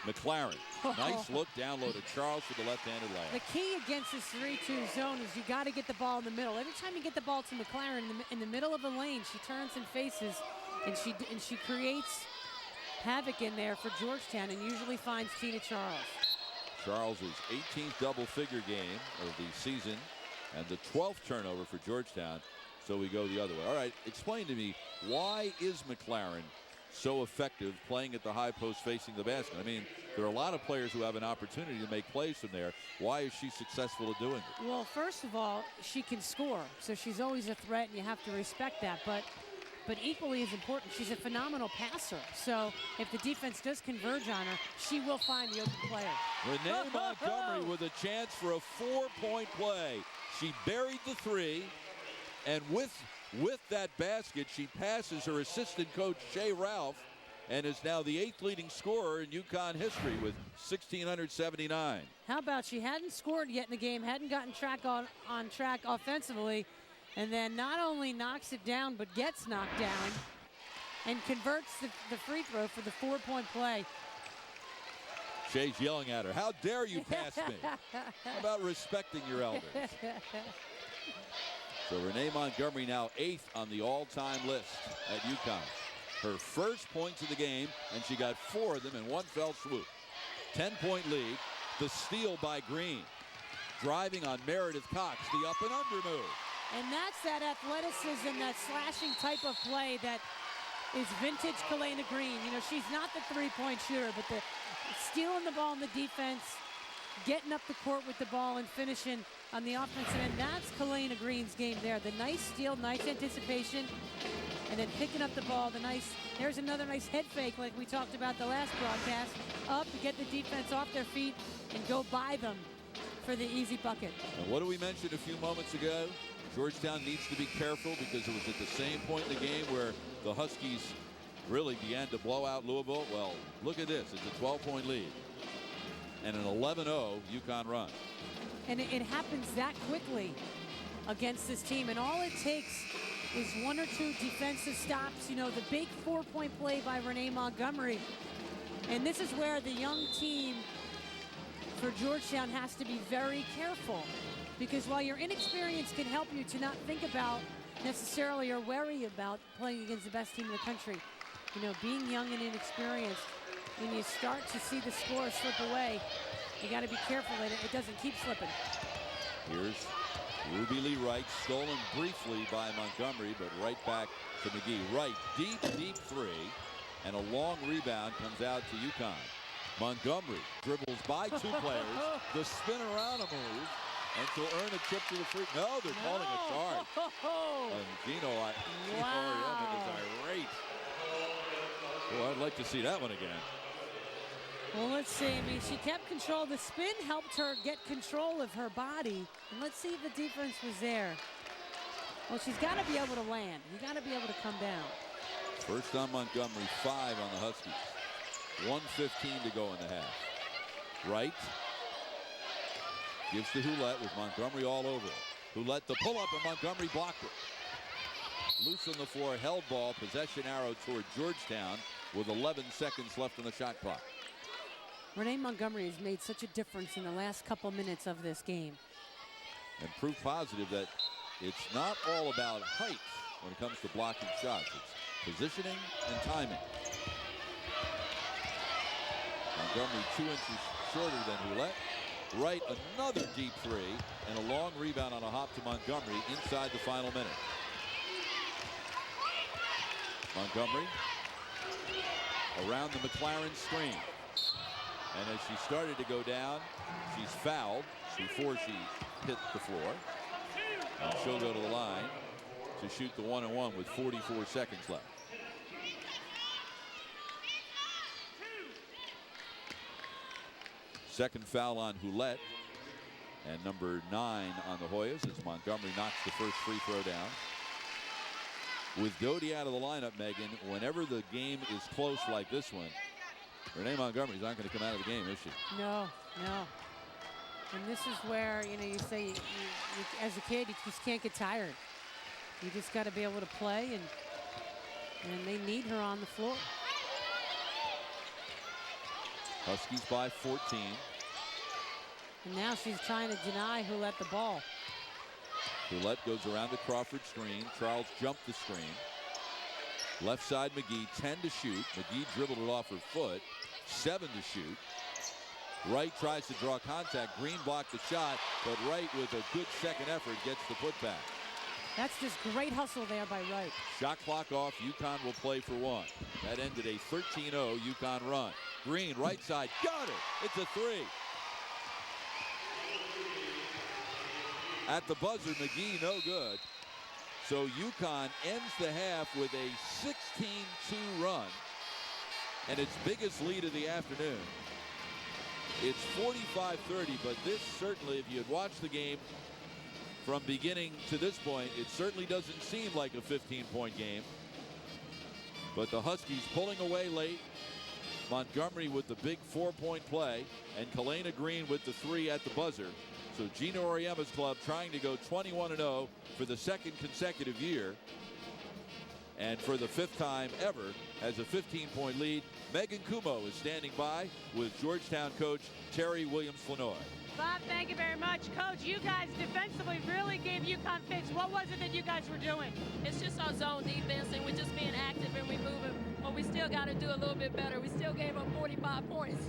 McLaren, nice look down low to Charles for the left-handed layup. The key against this 3-2 zone is you got to get the ball in the middle. Every time you get the ball to McLaren in the middle of the lane, she turns and faces, and she creates havoc in there for Georgetown and usually finds Tina Charles. Charles' 18th double-figure game of the season and the 12th turnover for Georgetown. So we go the other way. All right, explain to me, why is McLaren so effective playing at the high post facing the basket? I mean, there are a lot of players who have an opportunity to make plays from there. Why is she successful at doing it? Well, first of all, she can score, so she's always a threat, and you have to respect that. But equally as important, she's a phenomenal passer. So if the defense does converge on her, she will find the open player. Renee Montgomery with a chance for a 4-point play. She buried the three, and with that basket, she passes her assistant coach, Shea Ralph, and is now the 8th leading scorer in UConn history with 1,679. How about she hadn't scored yet in the game, hadn't gotten on track offensively, and then not only knocks it down, but gets knocked down and converts the free throw for the 4-point play. Shea's yelling at her, how dare you pass me? How about respecting your elders? So Renee Montgomery now 8th on the all-time list at UConn. Her first points of the game, and she got 4 of them in one fell swoop. 10-point lead. The steal by Green. Driving on Meredith Cox, the up and under move. And that's that athleticism, that slashing type of play that is vintage Kalena Green. You know, she's not the three-point shooter, but the stealing the ball in the defense, getting up the court with the ball and finishing on the offensive end. That's Kalena Green's game there. The nice steal, nice anticipation, and then picking up the ball. There's another nice head fake like we talked about the last broadcast. Up to get the defense off their feet and go by them for the easy bucket. And what did we mention a few moments ago? Georgetown needs to be careful because it was at the same point in the game where the Huskies really began to blow out Louisville. Well, look at this. It's a 12-point lead and an 11-0 UConn run. And it happens that quickly against this team. And all it takes is 1 or 2 defensive stops. You know, the big 4-point play by Renee Montgomery. And this is where the young team for Georgetown has to be very careful. Because while your inexperience can help you to not think about necessarily or worry about playing against the best team in the country, you know, being young and inexperienced, when you start to see the score slip away, you got to be careful that it doesn't keep slipping. Here's Ruby Lee Wright, stolen briefly by Montgomery, but right back to McGee. Wright, deep three, and a long rebound comes out to UConn. Montgomery dribbles by 2 players, the spin around a move, and she'll earn a trip to the free. No, they're calling a charge. And Gino Oriana is irate. Well, I'd like to see that one again. Well, let's see. I mean, she kept control. The spin helped her get control of her body. And let's see if the defense was there. Well, she's got to be able to land. You got to be able to come down. First on Montgomery, 5 on the Huskies. 1:15 to go in the half. Wright gives to Hulett with Montgomery all over it. Hulett the pull-up, and Montgomery blocked it. Loose on the floor, held ball, possession arrow toward Georgetown with 11 seconds left on the shot clock. Renee Montgomery has made such a difference in the last couple minutes of this game. And proof positive that it's not all about height when it comes to blocking shots. It's positioning and timing. Montgomery 2 inches shorter than Hulett. Wright, another deep three, and a long rebound on a hop to Montgomery inside the final minute. Montgomery around the McLaren screen. And as she started to go down, she's fouled before she hit the floor. And she'll go to the line to shoot the 1-and-1 with 44 seconds left. Second foul on Hulett. And number 9 on the Hoyas as Montgomery knocks the first free throw down. With Doty out of the lineup, Megan, whenever the game is close like this one, Renee Montgomery's not going to come out of the game, is she? No. And this is where, you know, you say you, as a kid, you just can't get tired. You just got to be able to play, and they need her on the floor. Huskies by 14. And now she's trying to deny Hulett the ball. Hulett goes around the Crawford screen. Charles jumped the screen. Left side McGee, 10 to shoot. McGee dribbled it off her foot. 7 to shoot. Wright tries to draw contact. Green blocked the shot, but Wright with a good second effort gets the putback. That's just great hustle there by Wright. Shot clock off. UConn will play for one. That ended a 13-0 UConn run. Green, right side, got it. It's a three. At the buzzer, McGee, no good. So UConn ends the half with a 16-2 run and its biggest lead of the afternoon. It's 45-30, but this certainly, if you had watched the game from beginning to this point, it certainly doesn't seem like a 15-point game. But the Huskies pulling away late. Montgomery with the big 4-point play, and Kalena Green with the three at the buzzer. So Gina Auriemma's club trying to go 21-0 for the second consecutive year. And for the fifth time ever has a 15-point lead. Megan Kumo is standing by with Georgetown coach Terry Williams-Flanoy. Bob, thank you very much. Coach, you guys defensively really gave UConn fits. What was it that you guys were doing? It's just our zone defense, and we're just being active and we're moving. But we still got to do a little bit better. We still gave up 45 points.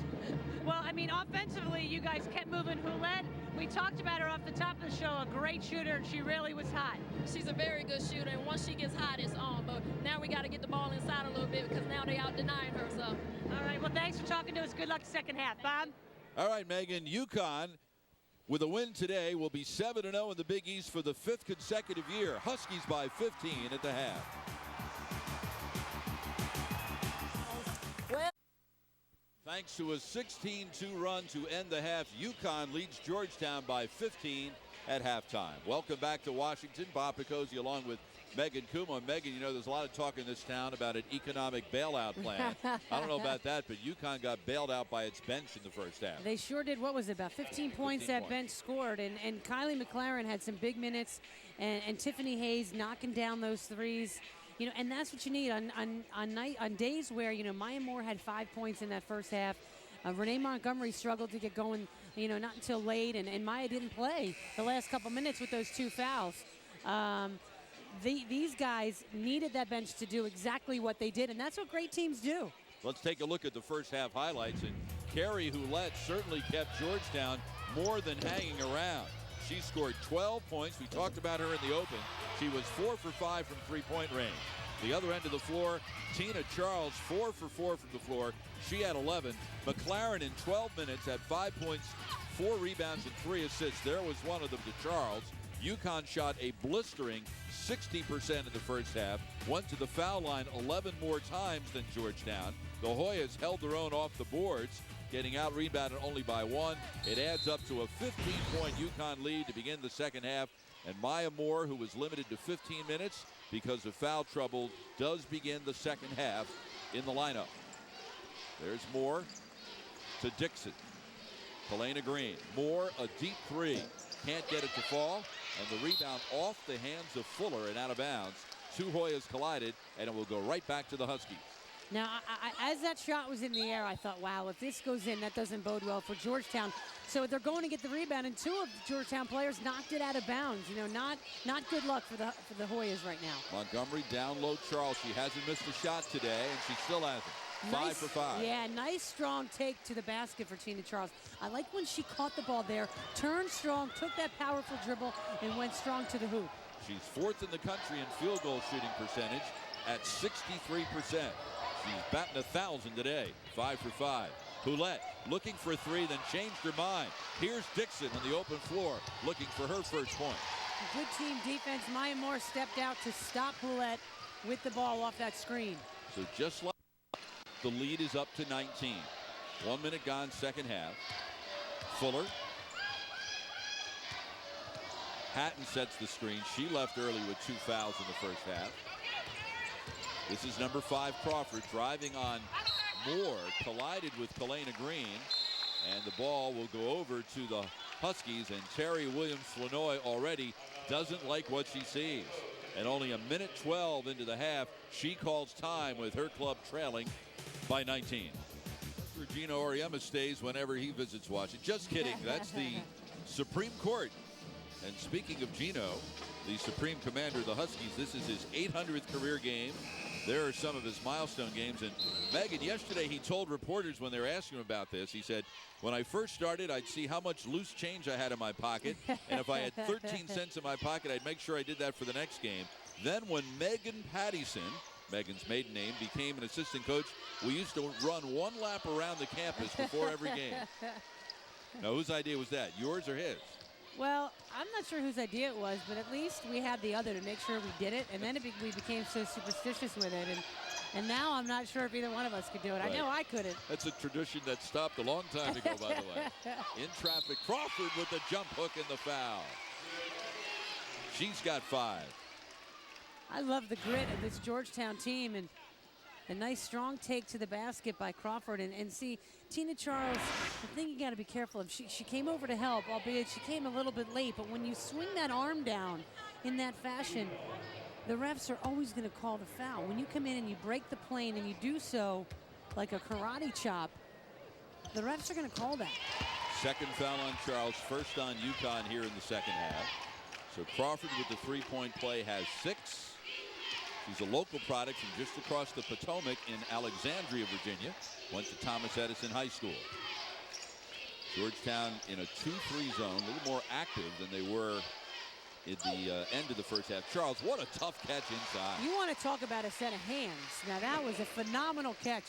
Well, I mean, offensively, you guys kept moving. Hulette, we talked about her off the top of the show, a great shooter, and she really was hot. She's a very good shooter, and once she gets hot, it's on. But now we got to get the ball inside a little bit because now they out denying her. So. All right, well, thanks for talking to us. Good luck second half. Bob? All right, Megan, UConn with a win today will be 7-0 in the Big East for the fifth consecutive year. Huskies by 15 at the half. Thanks to a 16-2 run to end the half, UConn leads Georgetown by 15 at halftime. Welcome back to Washington. Bob Picozzi along with Megan Kumo. And Megan, you know, there's a lot of talk in this town about an economic bailout plan. I don't know about that, but UConn got bailed out by its bench in the first half. They sure did. What was it, about 15 points that bench scored? And Kylie McLaren had some big minutes, and Tiffany Hayes knocking down those threes. You know, and that's what you need on days where, you know, Maya Moore had 5 points in that first half. Renee Montgomery struggled to get going, you know, not until late, and Maya didn't play the last couple minutes with those two fouls. These guys needed that bench to do exactly what they did, and that's what great teams do. Let's take a look at the first half highlights, and Carrie Hulette certainly kept Georgetown more than hanging around. She scored 12 points. We talked about her in the open. She was 4 for 5 from three-point range. The other end of the floor, Tina Charles, 4 for 4 from the floor. She had 11. McLaren in 12 minutes had 5 points, 4 rebounds, and 3 assists. There was one of them to Charles. UConn shot a blistering 60% in the first half. Went to the foul line 11 more times than Georgetown. The Hoyas held their own off the boards, getting out-rebounded only by 1. It adds up to a 15-point UConn lead to begin the second half. And Maya Moore, who was limited to 15 minutes because of foul trouble, does begin the second half in the lineup. There's Moore to Dixon. Kalena Green. Moore, a deep three. Can't get it to fall. And the rebound off the hands of Fuller and out of bounds. Two Hoyas collided, and it will go right back to the Huskies. Now, as that shot was in the air, I thought, wow, if this goes in, that doesn't bode well for Georgetown. So they're going to get the rebound, and two of the Georgetown players knocked it out of bounds. You know, not good luck for the Hoyas right now. Montgomery down low Charles. She hasn't missed a shot today, and she still hasn't. 5 for 5. Yeah, nice strong take to the basket for Tina Charles. I like when she caught the ball there, turned strong, took that powerful dribble, and went strong to the hoop. She's 4th in the country in field goal shooting percentage at 63%. She's batting 1,000 today, 5 for 5. Hulette looking for 3, then changed her mind. Here's Dixon on the open floor, looking for her first point. Good team defense. Maya Moore stepped out to stop Hulette with the ball off that screen. So just like the lead is up to 19. 1 minute gone, second half. Fuller. Hatton sets the screen. She left early with 2 fouls in the first half. This is number 5, Crawford, driving on Moore, collided with Kalena Green, and the ball will go over to the Huskies, and Terry Williams-Flanoy already doesn't like what she sees. And only a minute 12 into the half, she calls time with her club trailing by 19. Gino Auriemma stays whenever he visits Washington. Just kidding. That's the Supreme Court. And speaking of Gino, the Supreme Commander of the Huskies, this is his 800th career game, There are some of his milestone games. And Megan, yesterday he told reporters when they were asking him about this, he said, when I first started, I'd see how much loose change I had in my pocket. And if I had 13 cents in my pocket, I'd make sure I did that for the next game. Then when Megan Pattison, Megan's maiden name, became an assistant coach, we used to run one lap around the campus before every game. Now, whose idea was that? Yours or his? Well, I'm not sure whose idea it was, but at least we had the other to make sure we did it, and then we became so superstitious with it, and now I'm not sure if either one of us could do it. Right. I know I couldn't. That's a tradition that stopped a long time ago, by the way. In traffic, Crawford with the jump hook and the foul. She's got 5. I love the grit of this Georgetown team, and a nice strong take to the basket by Crawford. And see, Tina Charles, the thing you got to be careful of, she came over to help, albeit she came a little bit late, but when you swing that arm down in that fashion, the refs are always going to call the foul. When you come in and you break the plane and you do so like a karate chop, the refs are going to call that. Second foul on Charles, first on UConn here in the second half. So Crawford with the three-point play has 6. She's a local product from just across the Potomac in Alexandria, Virginia. Went to Thomas Edison High School. Georgetown in a 2-3 zone, a little more active than they were at the end of the first half. Charles, what a tough catch inside. You want to talk about a set of hands. Now that was a phenomenal catch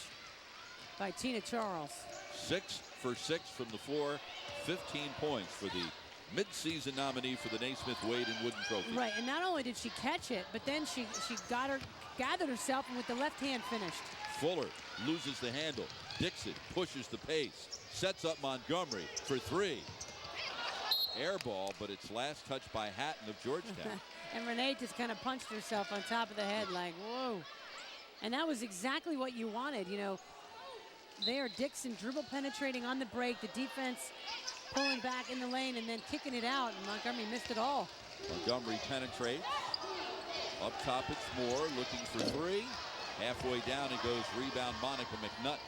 by Tina Charles. 6 for 6 from the floor, 15 points for the mid-season nominee for the Naismith Wade and Wooden Trophy. Right, and not only did she catch it, but then she gathered herself and with the left hand finished. Fuller loses the handle. Dixon pushes the pace, sets up Montgomery for 3. Air ball, but it's last touched by Hatton of Georgetown. And Renee just kind of punched herself on top of the head like, whoa. And that was exactly what you wanted. You know, there Dixon dribble penetrating on the break, the defense pulling back in the lane and then kicking it out, and Montgomery missed it all. Montgomery penetrates. Up top it's Moore looking for 3. Halfway down it goes, rebound Monica McNutt.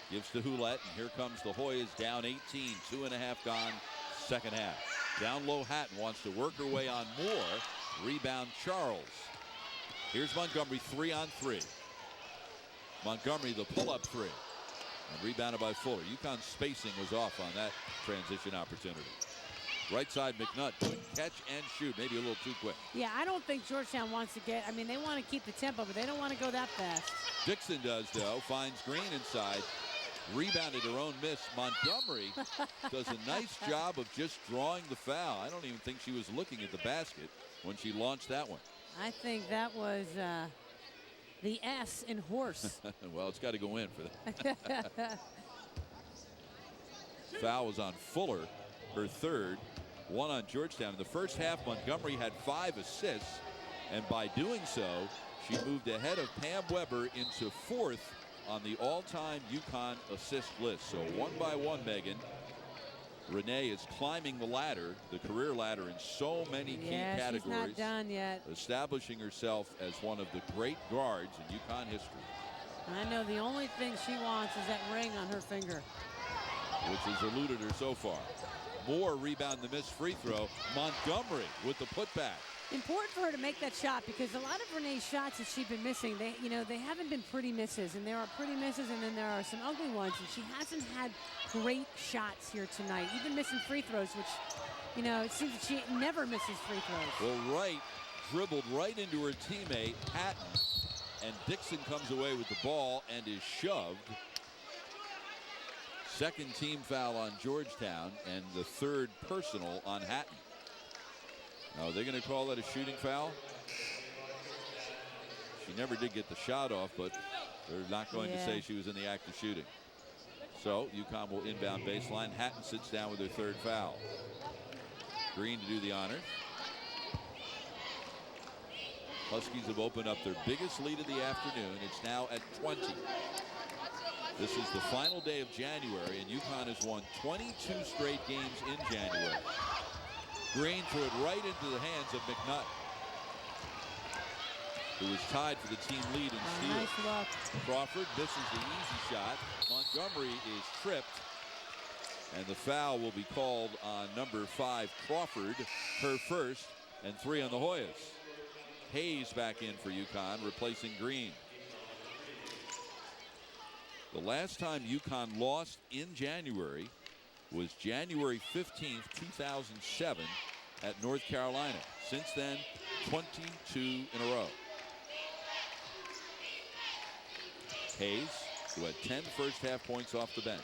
Gives to Hulett, and here comes the Hoyas down 18, 2.5 gone, second half. Down low, Hatton wants to work her way on Moore. Rebound Charles. Here's Montgomery, 3 on 3. Montgomery the pull-up 3. And rebounded by Fuller. UConn's spacing was off on that transition opportunity. Right side, McNutt couldn't catch and shoot. Maybe a little too quick. Yeah, I don't think Georgetown wants to get, I mean, they want to keep the tempo, but they don't want to go that fast. Dixon does, though. Finds Green inside. Rebounded her own miss. Montgomery does a nice job of just drawing the foul. I don't even think she was looking at the basket when she launched that one. I think that was the S in horse. Well, it's got to go in for that. Foul was on Fuller, her third. 1 on Georgetown. In the first half, Montgomery had 5 assists, and by doing so, she moved ahead of Pam Weber into 4th on the all-time UConn assist list. So 1 by 1, Megan, Renee is climbing the ladder, the career ladder, in so many key categories. She's not done yet. Establishing herself as one of the great guards in UConn history. I know the only thing she wants is that ring on her finger, which has eluded her so far. Moore rebound the missed free throw. Montgomery with the putback. Important for her to make that shot because a lot of Renee's shots that she's been missing, they haven't been pretty misses, and there are pretty misses and then there are some ugly ones, and she hasn't had great shots here tonight, even missing free throws, which, it seems that she never misses free throws. Well, Wright dribbled right into her teammate, Hatton, and Dixon comes away with the ball and is shoved. Second team foul on Georgetown and the 3rd personal on Hatton. Now, are they going to call that a shooting foul? She never did get the shot off, but they're not going to say she was in the act of shooting. So UConn will inbound baseline. Hatton sits down with her 3rd foul. Green to do the honors. Huskies have opened up their biggest lead of the afternoon. It's now at 20. This is the final day of January, and UConn has won 22 straight games in January. Green threw it right into the hands of McNutt, who was tied for the team lead in steals. Nice look. Crawford misses the easy shot. Montgomery is tripped, and the foul will be called on number 5, Crawford, her first, and 3 on the Hoyas. Hayes back in for UConn, replacing Green. The last time UConn lost in January was January 15th, 2007 at North Carolina. Since then, 22 in a row. Hayes, who had 10 first half points off the bench.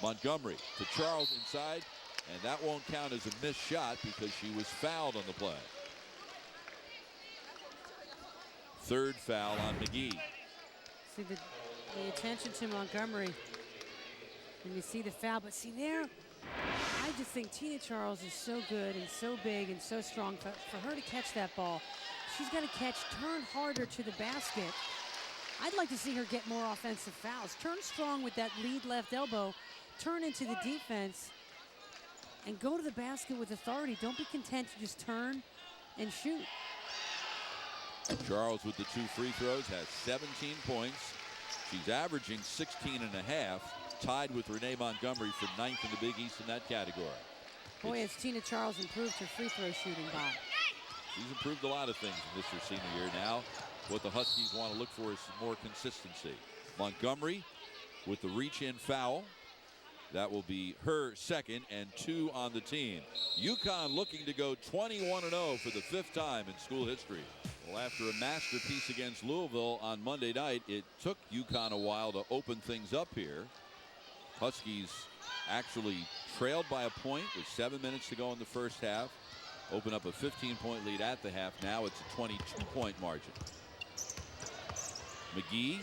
Montgomery to Charles inside, and that won't count as a missed shot because she was fouled on the play. Third foul on McGee. See the attention to Montgomery. And you see the foul, but see there, I just think Tina Charles is so good and so big and so strong. For her to catch that ball, she's got to turn harder to the basket. I'd like to see her get more offensive fouls. Turn strong with that lead left elbow, turn into the defense, and go to the basket with authority. Don't be content to just turn and shoot. Charles with the 2 free throws has 17 points. She's averaging 16 and a half, tied with Renee Montgomery for 9th in the Big East in that category. Boy, has Tina Charles improved her free throw shooting, Bob. She's improved a lot of things in this her senior year. Now what the Huskies want to look for is some more consistency. Montgomery with the reach-in foul. That will be her second and 2 on the team. UConn looking to go 21-0 for the 5th time in school history. Well, after a masterpiece against Louisville on Monday night, it took UConn a while to open things up here. Huskies actually trailed by a point with 7 minutes to go in the first half. Open up a 15-point lead at the half. Now it's a 22-point margin. McGee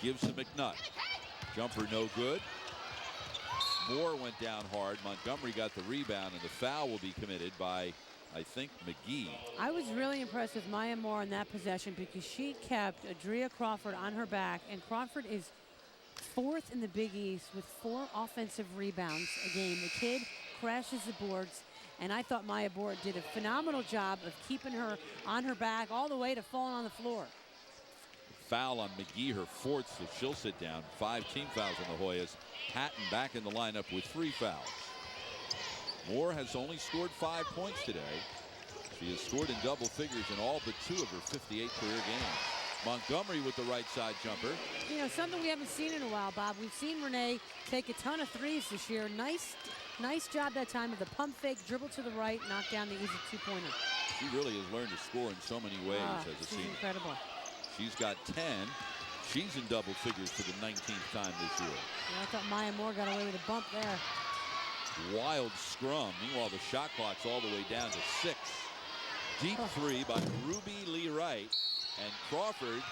gives to McNutt. Jumper no good. Moore went down hard. Montgomery got the rebound, and the foul will be committed by, I think, McGee. I was really impressed with Maya Moore on that possession because she kept Adria Crawford on her back, and Crawford is 4th in the Big East with 4 offensive rebounds a game. The kid crashes the boards, and I thought Maya Moore did a phenomenal job of keeping her on her back all the way to falling on the floor. Foul on McGee, her 4th, so she'll sit down. 5 team fouls on the Hoyas. Hatton back in the lineup with 3 fouls. Moore has only scored 5 points today. She has scored in double figures in all but 2 of her 58 career games. Montgomery with the right side jumper. You know, something we haven't seen in a while, Bob. We've seen Renee take a ton of threes this year. Nice job that time with the pump fake, dribble to the right, knock down the easy 2-pointer. She really has learned to score in so many ways as a senior. Incredible. She's got 10. She's in double figures for the 19th time this year. Yeah, I thought Maya Moore got away with a bump there. Wild scrum. Meanwhile, the shot clock's all the way down to 6. Deep 3 by Ruby Lee Wright. And Crawford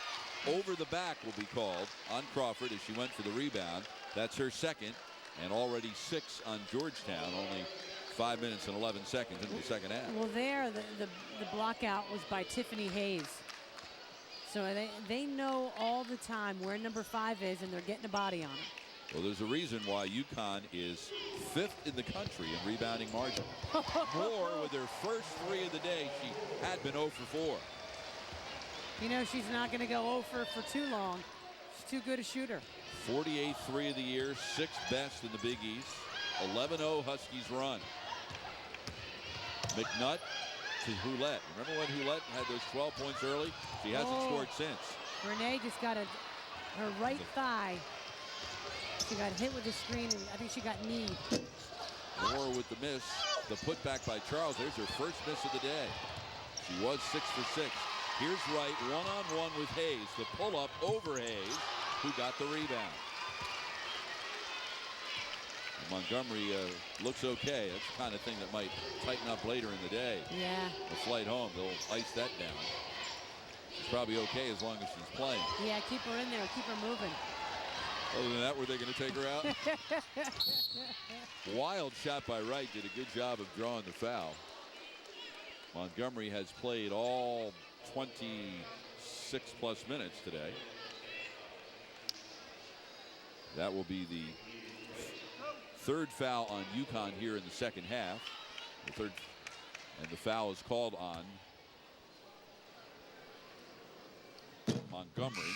over the back will be called on Crawford as she went for the rebound. That's her second, and already 6 on Georgetown. Only 5 minutes and 11 seconds into the second half. Well, there, the block out was by Tiffany Hayes. So they know all the time where number 5 is, and they're getting a body on it. Well, there's a reason why UConn is 5th in the country in rebounding margin. Moore with her first 3 of the day. She had been 0 for 4. You know, she's not going to go 0 for too long. She's too good a shooter. 48th 3 of the year, 6th best in the Big East. 11-0 Huskies run. McNutt to Hulette. Remember when Hulette had those 12 points early? She hasn't scored since. Renee just got her right thigh. She got hit with the screen, and I think she got kneed. Moore with the miss. The putback by Charles. There's her first miss of the day. She was 6 for 6. Here's Wright one-on-one with Hayes. The pull-up over Hayes, who got the rebound. Montgomery looks okay. That's the kind of thing that might tighten up later in the day. Yeah. The flight home, they'll ice that down. She's probably okay as long as she's playing. Yeah, keep her in there. Keep her moving. Other than that, were they going to take her out? Wild shot by Wright. Did a good job of drawing the foul. Montgomery has played all 26-plus minutes today. That will be the 3rd foul on UConn here in the second half. And the foul is called on Montgomery.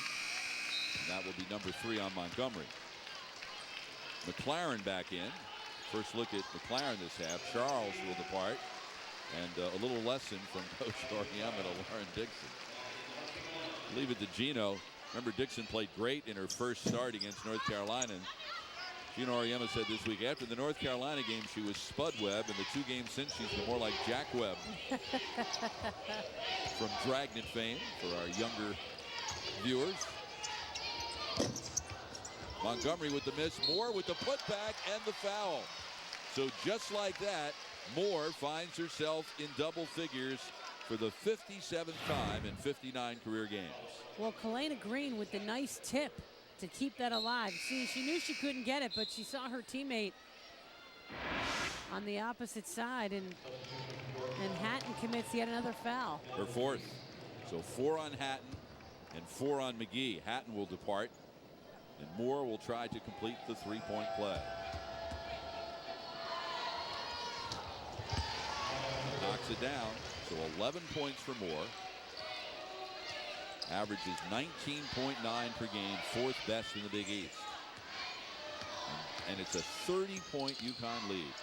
And that will be number 3 on Montgomery. McLaren back in. First look at McLaren this half. Charles will depart. And a little lesson from Coach Oriema to Lauren Dixon. Leave it to Gino. Remember, Dixon played great in her first start against North Carolina. And Gino Oriema said this week after the North Carolina game she was Spud Webb, and the 2 games since she's been more like Jack Webb. From Dragnet fame for our younger viewers. Montgomery with the miss, Moore with the putback and the foul. So just like that, Moore finds herself in double figures for the 57th time in 59 career games. Well, Kalena Green with the nice tip to keep that alive. See, she knew she couldn't get it, but she saw her teammate on the opposite side, and Hatton commits yet another foul. Her 4th. So 4 on Hatton and 4 on McGee. Hatton will depart, and Moore will try to complete the 3-point play. Knocks it down. So 11 points for Moore. Averages 19.9 per game, 4th best in the Big East. And it's a 30-point UConn lead.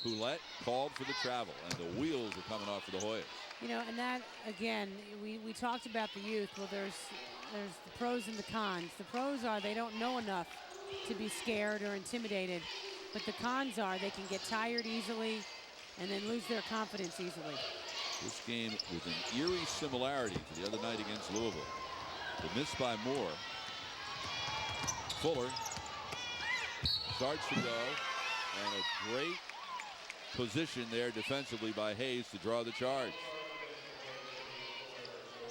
Poulette called for the travel, and the wheels are coming off for the Hoyas. You know, and that, again, we talked about the youth. Well, there's the pros and the cons. The pros are they don't know enough to be scared or intimidated. But the cons are they can get tired easily and then lose their confidence easily. This game with an eerie similarity to the other night against Louisville. The miss by Moore. Fuller starts to go, and a great position there defensively by Hayes to draw the charge.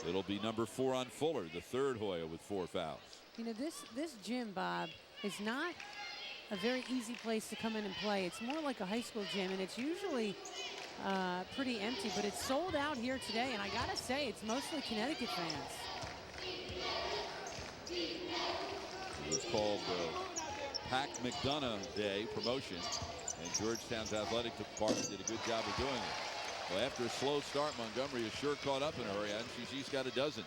It'll be number 4 on Fuller, the 3rd Hoya with 4 fouls. You know, this gym, Bob, is not a very easy place to come in and play. It's more like a high school gym, and it's usually pretty empty, but it's sold out here today, and I gotta say, it's mostly Connecticut fans. It was called the Pack McDonough Day promotion, and Georgetown's athletic department did a good job of doing it. Well, after a slow start, Montgomery has sure caught up in a hurry, and she's got a dozen.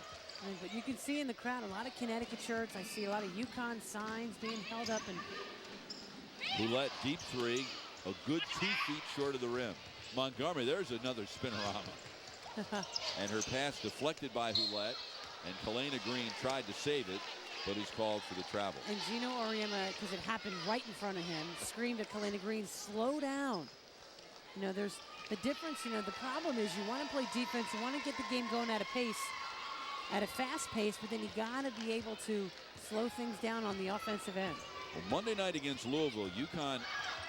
But you can see in the crowd a lot of Connecticut shirts. I see a lot of UConn signs being held up. And Poulette, deep 3, a good 2 feet short of the rim. Montgomery, there's another spinorama. And her pass deflected by Poulette, and Kalena Green tried to save it, but is called for the travel. And Gino Oriema, because it happened right in front of him, screamed at Kalena Green, slow down. You know, there's the difference. You know, the problem is you want to play defense, you want to get the game going at a pace, at a fast pace, but then you got to be able to slow things down on the offensive end. Well, Monday night against Louisville, UConn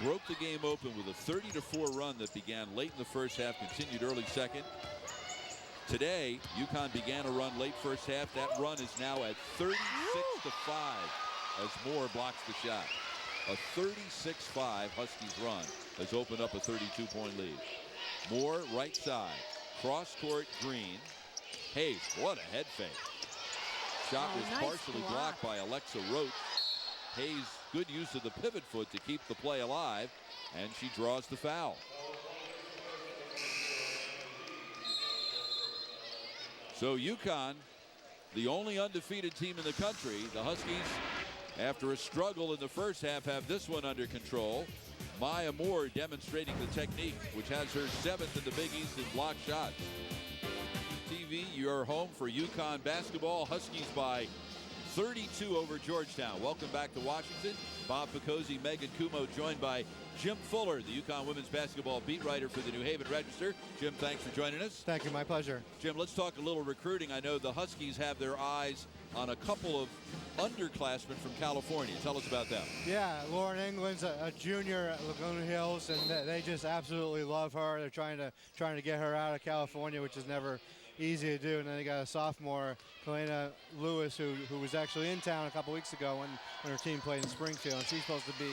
broke the game open with a 30-4 run that began late in the first half, continued early second. Today, UConn began a run late first half. That run is now at 36-5 as Moore blocks the shot. A 36-5 Huskies run has opened up a 32-point lead. Moore right side, cross court Green. Hayes, what a head fake. Shot was nice partially blocked by Alexa Roach. Hayes, good use of the pivot foot to keep the play alive, and she draws the foul. So UConn, the only undefeated team in the country, the Huskies, after a struggle in the first half, have this one under control. Maya Moore demonstrating the technique, which has her 7th in the Big East in block shots. TV, your home for UConn basketball. Huskies by 32 over Georgetown. Welcome back to Washington. Bob Picozzi, Megan Kumo, joined by Jim Fuller, the UConn women's basketball beat writer for the New Haven Register. Jim, thanks for joining us. Thank you, my pleasure. Jim, let's talk a little recruiting. I know the Huskies have their eyes on a couple of underclassmen from California. Tell us about them. Yeah, Lauren England's a junior at Laguna Hills, and they just absolutely love her. They're trying to get her out of California, which is never easy to do. And then they got a sophomore, Kalena Lewis, who was actually in town a couple weeks ago when her team played in Springfield. And she's supposed to be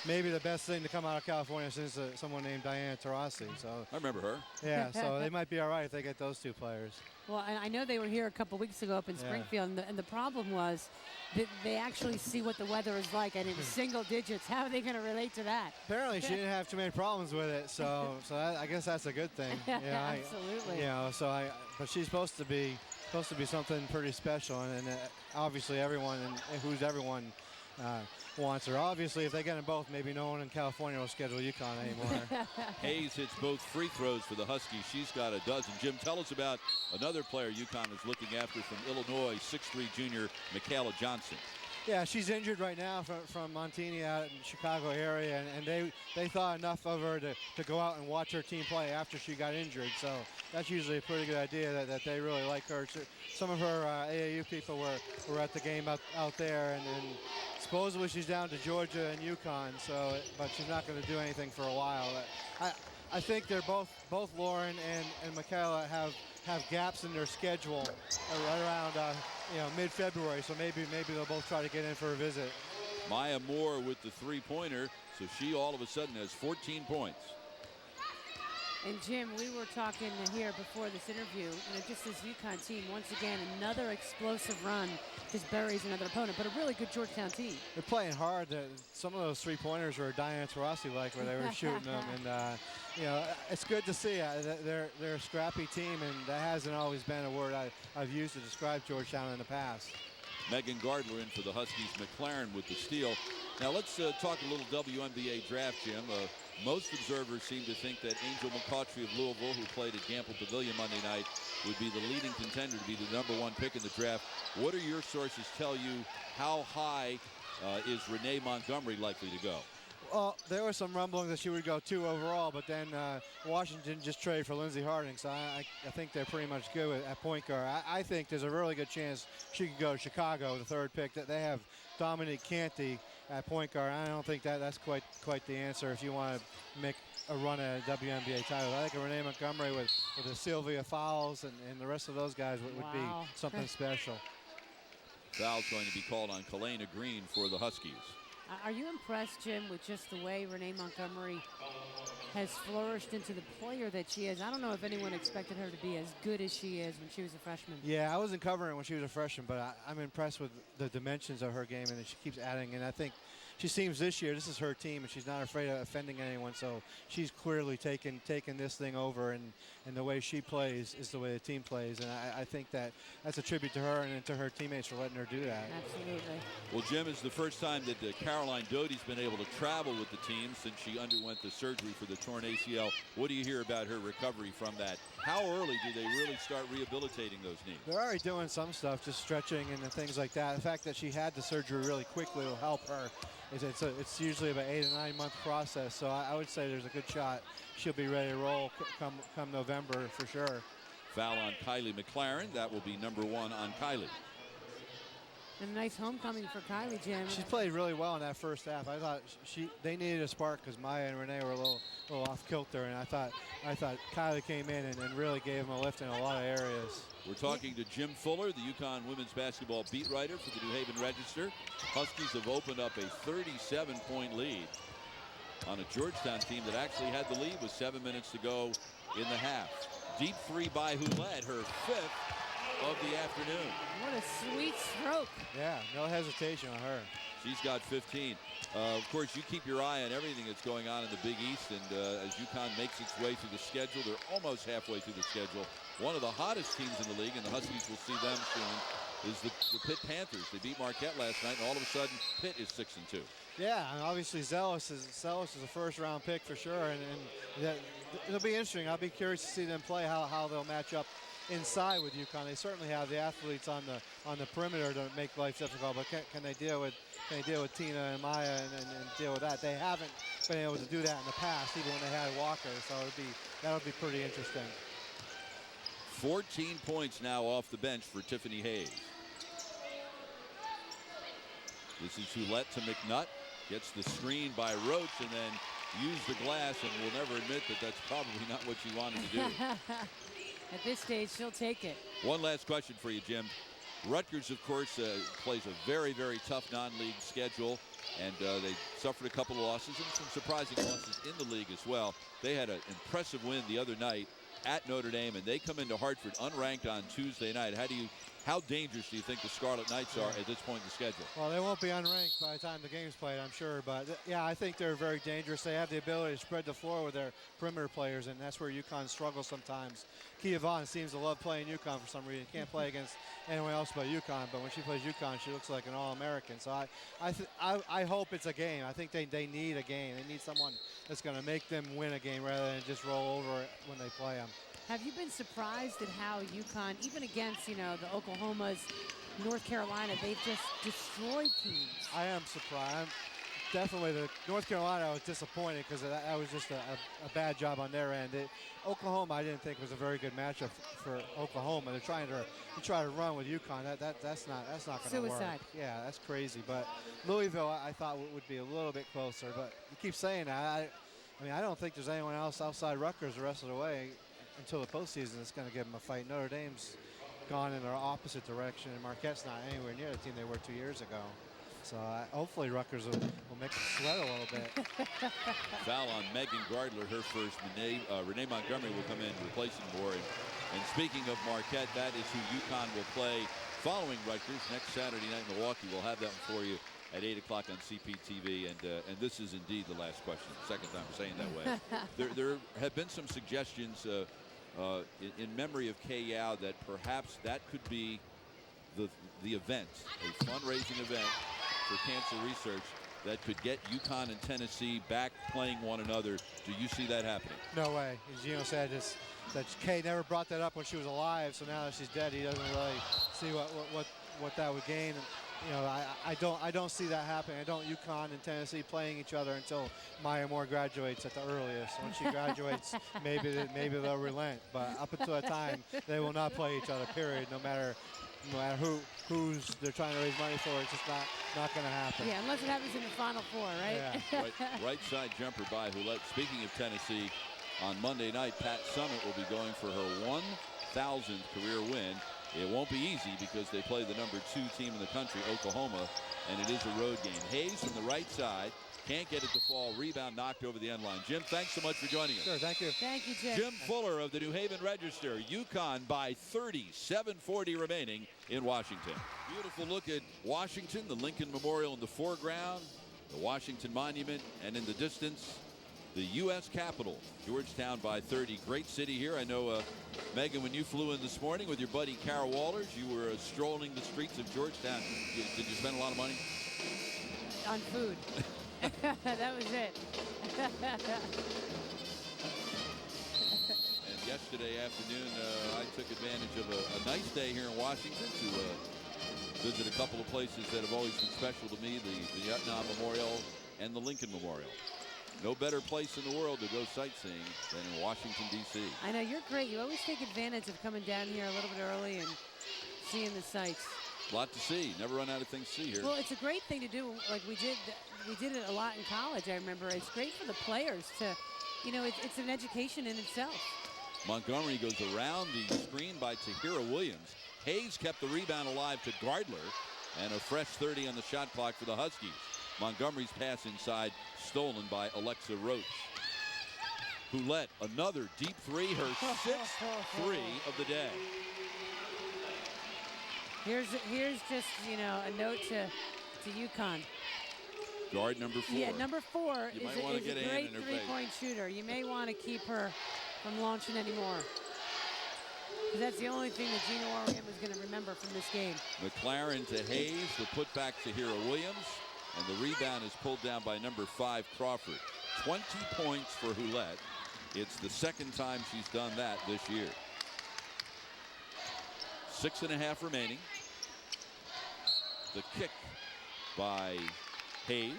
maybe the best thing to come out of California since someone named Diana Taurasi. So I remember her. Yeah, so they might be all right if they get those 2 players. Well, I know they were here a couple weeks ago up in Springfield, and the problem was that they actually see what the weather is like, and in single digits. How are they going to relate to that? Apparently, she didn't have too many problems with it, so I guess that's a good thing. Yeah, absolutely. But she's supposed to be something pretty special, and obviously everyone and who's everyone wants her. Obviously, if they get them both, maybe no one in California will schedule UConn anymore. Hayes hits both free throws for the Huskies. She's got a dozen. Jim, tell us about another player UConn is looking after from Illinois, 6'3" junior Michaela Johnson. Yeah, she's injured right now from Montini out in the Chicago area, and they thought enough of her to go out and watch her team play after she got injured. So that's usually a pretty good idea that they really like her. Some of her AAU people were at the game out there, and supposedly she's down to Georgia and UConn. So, but she's not going to do anything for a while. I think they're both Lauren and Michaela have gaps in their schedule right around mid-February, so maybe they'll both try to get in for a visit. Maya Moore with the three-pointer, so she all of a sudden has 14 points. And Jim, we were talking here before this interview, just this UConn team, once again, another explosive run just buries another opponent, but a really good Georgetown team. They're playing hard. Some of those three-pointers were Diane Taurasi-like, where they were shooting them, and it's good to see. They're a scrappy team, and that hasn't always been a word I've used to describe Georgetown in the past. Megan Gardler in for the Huskies. McLaren with the steal. Now let's talk a little WNBA draft, Jim. Most observers seem to think that Angel McCautry of Louisville, who played at Gamble Pavilion Monday night, would be the leading contender to be the #1 pick in the draft. What do your sources tell you? How high is Renee Montgomery likely to go? Well, there was some rumbling that she would go 2 overall, but then Washington just traded for Lindsey Harding, so I think they're pretty much good at point guard. I think there's a really good chance she could go to Chicago, the 3rd pick. That they have Dominique Canty at point guard. I don't think that's quite the answer if you want to make a run at a WNBA title. I think Renee Montgomery with the Sylvia Fowles and the rest of those guys would be something special. Foul's going to be called on Kalena Green for the Huskies. Are you impressed, Jim, with just the way Renee Montgomery has flourished into the player that she is? I don't know if anyone expected her to be as good as she is when she was a freshman. Yeah, I wasn't covering her when she was a freshman, but I'm impressed with the dimensions of her game, and she keeps adding. And I think she seems this year, this is her team, and she's not afraid of offending anyone. So she's clearly taken this thing over, and the way she plays is the way the team plays. And I think that's a tribute to her and to her teammates for letting her do that. Absolutely. Well, Jim, it's the first time that Caroline Doty's been able to travel with the team since she underwent the surgery for the torn ACL. What do you hear about her recovery from that? How early do they really start rehabilitating those knees? They're already doing some stuff, just stretching and things like that. The fact that she had the surgery really quickly will help her. It's usually about 8 or 9 month process, so I would say there's a good shot she'll be ready to roll come November for sure. Foul on Kylie McLaren. That will be #1 on Kylie. And a nice homecoming for Kylie, Jim. She's played really well in that first half. I thought they needed a spark because Maya and Renee were a little off kilter, and I thought Kylie came in and really gave them a lift in a lot of areas. We're talking to Jim Fuller, the UConn women's basketball beat writer for the New Haven Register. Huskies have opened up a 37-point lead on a Georgetown team that actually had the lead with 7 minutes to go in the half. Deep three by Hulette, her 5th of the afternoon. What a sweet stroke. Yeah, no hesitation on her. She's got 15. Of course, you keep your eye on everything that's going on in the Big East, and as UConn makes its way through the schedule, they're almost halfway through the schedule. One of the hottest teams in the league, and the Huskies will see them soon, is the Pitt Panthers. They beat Marquette last night, and all of a sudden, Pitt is 6-2. Yeah, and obviously Zealous is a first-round pick for sure, and it'll be interesting. I'll be curious to see them play, how they'll match up inside with UConn. They certainly have the athletes on the perimeter to make life difficult, but can they deal with Tina and Maya and deal with that? They haven't been able to do that in the past, even when they had Walker. So that'll be pretty interesting. 14 points now off the bench for Tiffany Hayes. This is Hulette to McNutt. Gets the screen by Roach and then use the glass, and will never admit that that's probably not what she wanted to do. At this stage, she'll take it. One last question for you, Jim. Rutgers, of course, plays a very, very tough non-league schedule, and they suffered a couple of losses and some surprising losses in the league as well. They had an impressive win the other night at Notre Dame, and they come into Hartford unranked on Tuesday night. How do you How dangerous do you think the Scarlet Knights are at this point in the schedule? Well, they won't be unranked by the time the game's played, I'm sure. But, yeah, I think they're very dangerous. They have the ability to spread the floor with their perimeter players, and that's where UConn struggles sometimes. Kia Vaughn seems to love playing UConn for some reason. Can't play against anyone else but UConn, but when she plays UConn, she looks like an All-American. So I hope it's a game. I think they need a game. They need someone that's going to make them win a game rather than just roll over when they play them. Have you been surprised at how UConn, even against, the Oklahomas, North Carolina, they've just destroyed teams? I am surprised. Definitely, the North Carolina, I was disappointed because that was just a bad job on their end. Oklahoma, I didn't think was a very good matchup for Oklahoma. They're trying to run with UConn. That's not going to work. Suicide. Yeah, that's crazy. But Louisville, I thought would be a little bit closer. But you keep saying that. I don't think there's anyone else outside Rutgers the rest of the way until the postseason that's going to give them a fight. Notre Dame's gone in the opposite direction, and Marquette's not anywhere near the team they were 2 years ago. So hopefully Rutgers will make them sweat a little bit. Foul on Megan Gardler, her first. Renee Montgomery will come in replacing Moore. And speaking of Marquette, that is who UConn will play following Rutgers next Saturday night in Milwaukee. We'll have that one for you at 8 o'clock on CPTV. And this is indeed the last question. Second time I'm saying that way. There have been some suggestions in memory of Kay Yao that perhaps that could be the event, a fundraising event for cancer research that could get UConn and Tennessee back playing one another. Do you see that happening? No way. As Gino said, that Kay never brought that up when she was alive, so now that she's dead, he doesn't really see what that would gain. I don't see that happening. I don't UConn and Tennessee playing each other until Maya Moore graduates at the earliest. When she graduates, maybe they'll relent. But up until that time, they will not play each other. Period. No matter who's they're trying to raise money for, it's just not going to happen. Yeah, unless it happens in the Final Four, right? Yeah. Right side jumper by Hulette. Speaking of Tennessee, on Monday night, Pat Summitt will be going for her 1,000th career win. It won't be easy because they play the number 2 team in the country, Oklahoma, and it is a road game. Hayes from the right side. Can't get it to fall. Rebound knocked over the end line. Jim, thanks so much for joining us. Sure, thank you. Thank you, Jim. Jim Fuller of the New Haven Register. UConn by 30, 7:40 remaining in Washington. Beautiful look at Washington, the Lincoln Memorial in the foreground, the Washington Monument, and in the distance, the U.S. Capitol. Georgetown by 30. Great city here. I know, Megan, when you flew in this morning with your buddy Carol Walters, you were strolling the streets of Georgetown. Did you spend a lot of money? On food. That was it. And yesterday afternoon, I took advantage of a nice day here in Washington to visit a couple of places that have always been special to me, the Vietnam Memorial and the Lincoln Memorial. No better place in the world to go sightseeing than in Washington, D.C. I know, you're great. You always take advantage of coming down here a little bit early and seeing the sights. A lot to see. Never run out of things to see here. Well, it's a great thing to do. Like we did it a lot in college, I remember. It's great for the players to, it's an education in itself. Montgomery goes around the screen by Tahira Williams. Hayes kept the rebound alive to Gardler, and a fresh 30 on the shot clock for the Huskies. Montgomery's pass inside, stolen by Alexa Roach. Hulette, another deep three, her 6th three of the day. Here's just, a note to UConn. Guard number 4. Yeah, number 4 You is might want to a get a hand great in her face. three-point shooter. You may want to keep her from launching anymore. Because that's the only thing that Gino Organ was going to remember from this game. McLaren to Hayes, the putback to Hira Williams, and the rebound is pulled down by number 5, Crawford. 20 points for Hulette. It's the second time she's done that this year. 6.5 remaining. The kick by Hayes.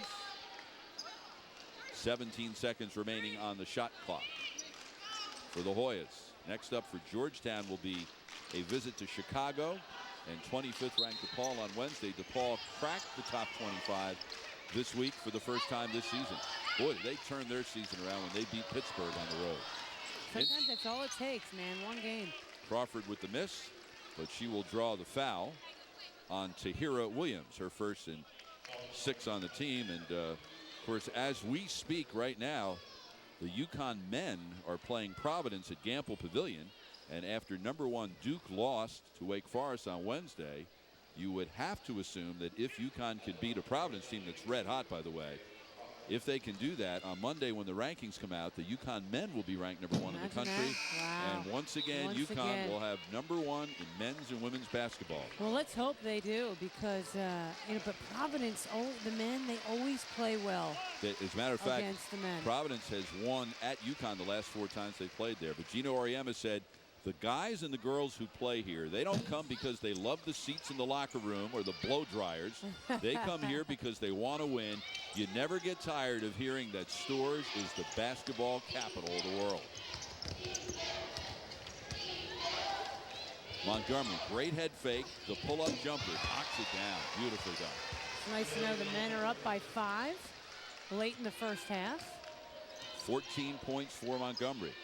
17 seconds remaining on the shot clock for the Hoyas. Next up for Georgetown will be a visit to Chicago and 25th ranked DePaul on Wednesday. DePaul cracked the top 25 this week for the first time this season. Boy, did they turn their season around when they beat Pittsburgh on the road. Sometimes that's all it takes, man. One game. Crawford with the miss, but she will draw the foul on Tahira Williams, her first and 6 on the team. And of course, as we speak right now, the UConn men are playing Providence at Gamble Pavilion. And after #1 Duke lost to Wake Forest on Wednesday, you would have to assume that if UConn could beat a Providence team that's red hot, by the way, if they can do that on Monday when the rankings come out, the UConn men will be ranked #1 in the country. Wow. And once again, UConn will have #1 in men's and women's basketball. Well, let's hope they do, because but Providence, the men, they always play well. As a matter of fact, against the men. Providence has won at UConn the last 4 times they played there. But Gino Auriemma said the guys and the girls who play here, they don't come because they love the seats in the locker room or the blow dryers. They come here because they want to win. You never get tired of hearing that Storrs is the basketball capital of the world. Montgomery, great head fake. The pull-up jumper knocks it down. Beautifully done. It's nice to know the men are up by 5 late in the first half. 14 points for Montgomery.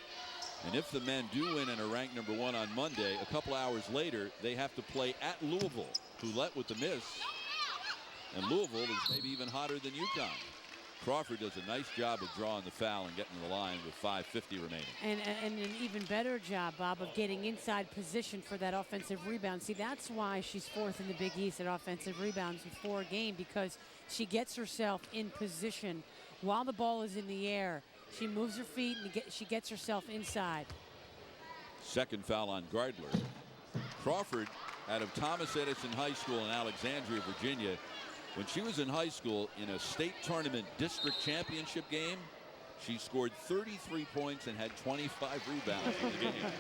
And if the men do win and are ranked #1 on Monday, a couple hours later, they have to play at Louisville, who let with the miss. And Louisville is maybe even hotter than UConn. Crawford does a nice job of drawing the foul and getting to the line with 5:50 remaining. And an even better job, Bob, of getting inside position for that offensive rebound. See, that's why she's 4th in the Big East at offensive rebounds with 4 a game, because she gets herself in position while the ball is in the air. She moves her feet and she gets herself inside. Second foul on Gardler. Crawford, out of Thomas Edison High School in Alexandria, Virginia. When she was in high school in a state tournament district championship game, she scored 33 points and had 25 rebounds in the game.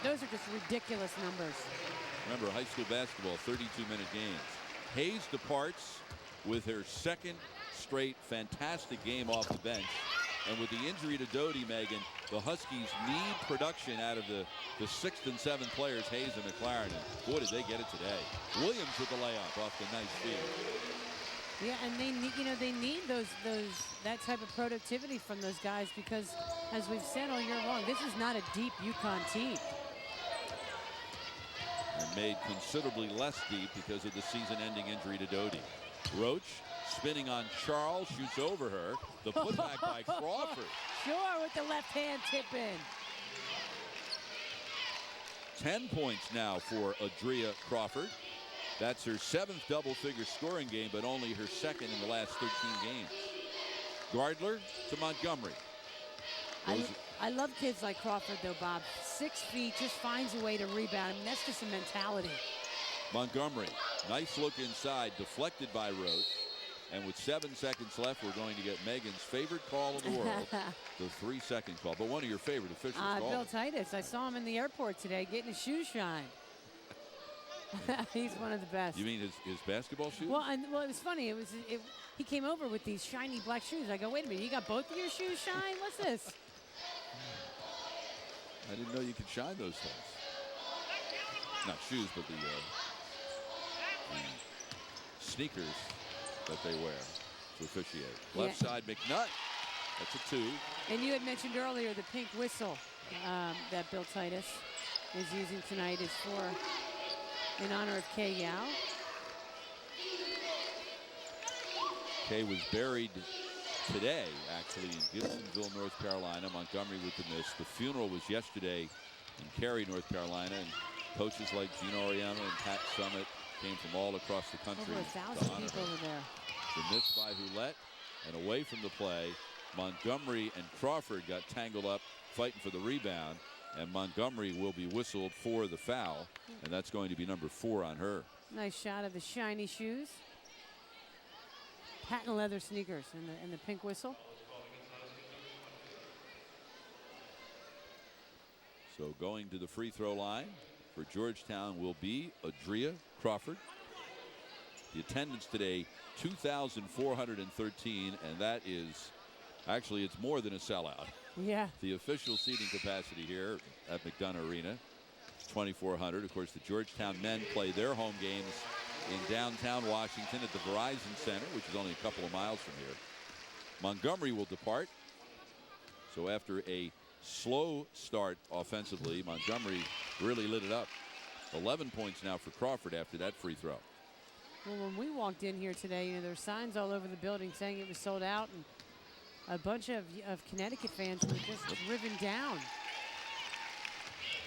Those are just ridiculous numbers. Remember, high school basketball, 32-minute games. Hayes departs with her second straight fantastic game off the bench. And with the injury to Doty, Megan, the Huskies need production out of the 6th and 7th players, Hayes and McLaren. And boy, did they get it today. Williams with the layup off the nice feed. Yeah, and they need, they need that type of productivity from those guys, because, as we've said all year long, this is not a deep UConn team. And made considerably less deep because of the season-ending injury to Doty. Roach spinning on Charles, shoots over her. The putback by Crawford. Sure, with the left hand tip in. 10 points now for Adria Crawford. That's her 7th double-figure scoring game, but only her 2nd in the last 13 games. Gardler to Montgomery. I love kids like Crawford, though, Bob. 6 feet, just finds a way to rebound. I mean, that's just a mentality. Montgomery, nice look inside, deflected by Roach. And with 7 seconds left, we're going to get Megan's favorite call in the world, the 3-second call. But one of your favorite officials called Bill it. Titus. I saw him in the airport today getting his shoes shined. He's one of the best. You mean his basketball shoes? Well, it was funny. He came over with these shiny black shoes. I go, wait a minute, you got both of your shoes shined? What's this? I didn't know you could shine those things. Not shoes, but the sneakers that they wear to officiate. Left side, McNutt. That's a 2. And you had mentioned earlier the pink whistle that Bill Titus is using tonight is in honor of Kay Yao. Kay was buried today, actually, in Gibsonville, North Carolina. Montgomery with the miss. The funeral was yesterday in Cary, North Carolina, and coaches like Gino Auriemma and Pat Summitt came from all across the country. Over 1,000 people were there. The miss by Hulette, and away from the play, Montgomery and Crawford got tangled up fighting for the rebound, and Montgomery will be whistled for the foul, and that's going to be number 4 on her. Nice shot of the shiny shoes. Patent leather sneakers and the pink whistle. So going to the free throw line for Georgetown will be Adria Crawford. The attendance today, 2,413, and that is, actually, it's more than a sellout. Yeah. The official seating capacity here at McDonough Arena is 2,400. Of course, the Georgetown men play their home games in downtown Washington at the Verizon Center, which is only a couple of miles from here. Montgomery will depart. So after a slow start offensively, Montgomery really lit it up. 11 points now for Crawford after that free throw. Well, when we walked in here today, there were signs all over the building saying it was sold out, and a bunch of Connecticut fans were just driven down.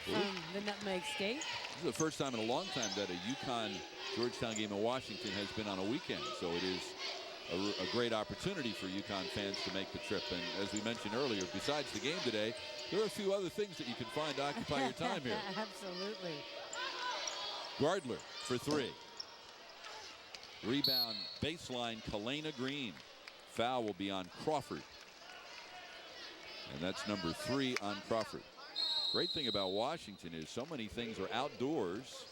from the Nutmeg State. This is the first time in a long time that a UConn Georgetown game in Washington has been on a weekend. So it is a great opportunity for UConn fans to make the trip. And as we mentioned earlier, besides the game today, there are a few other things that you can find to occupy your time here. Absolutely. Gardler for 3. Rebound baseline, Kalena Green. Foul will be on Crawford. And that's number 3 on Crawford. Great thing about Washington is so many things are outdoors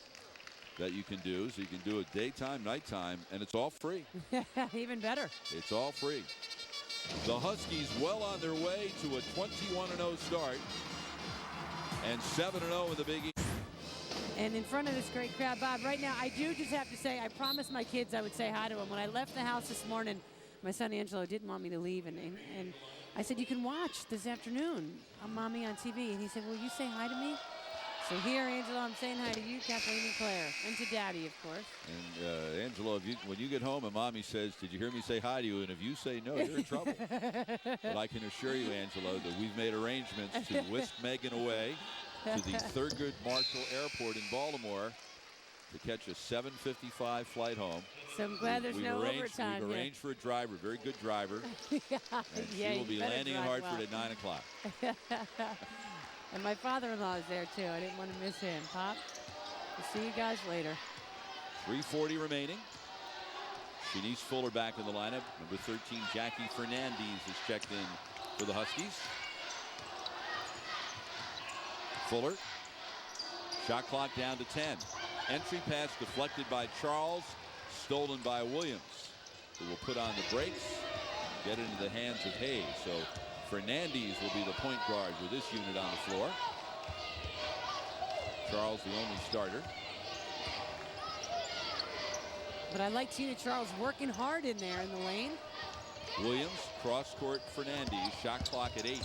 that you can do. So you can do it daytime, nighttime, and it's all free. Even better. It's all free. The Huskies well on their way to a 21-0 start and 7-0 in the Big East. And in front of this great crowd, Bob, right now, I do just have to say, I promised my kids I would say hi to them. When I left the house this morning, my son Angelo didn't want me to leave, and I said, you can watch this afternoon on Mommy on TV. And he said, will you say hi to me? So here, Angelo, I'm saying hi to you, Kathleen and Claire, and to Daddy, of course. And Angelo, when you get home and Mommy says, did you hear me say hi to you? And if you say no, you're in trouble. But I can assure you, Angelo, that we've made arrangements to whisk Megan away to the Thurgood Marshall Airport in Baltimore to catch a 7:55 flight home. So I'm glad there's no overtime. We've arranged for a driver, very good driver. Yeah, and yeah, she will be landing in Hartford well. at 9 o'clock. And my father-in-law is there, too. I didn't want to miss him. Pop, we'll see you guys later. 3:40 remaining. Shanice Fuller back in the lineup. Number 13, Jackie Fernandez is checked in for the Huskies. Fuller. Shot clock down to 10. Entry pass deflected by Charles, stolen by Williams, who will put on the brakes, get it into the hands of Hayes. So Fernandez will be the point guard with this unit on the floor. Charles the only starter. But I like Tina Charles working hard in there in the lane. Williams, cross court Fernandez, shot clock at 8.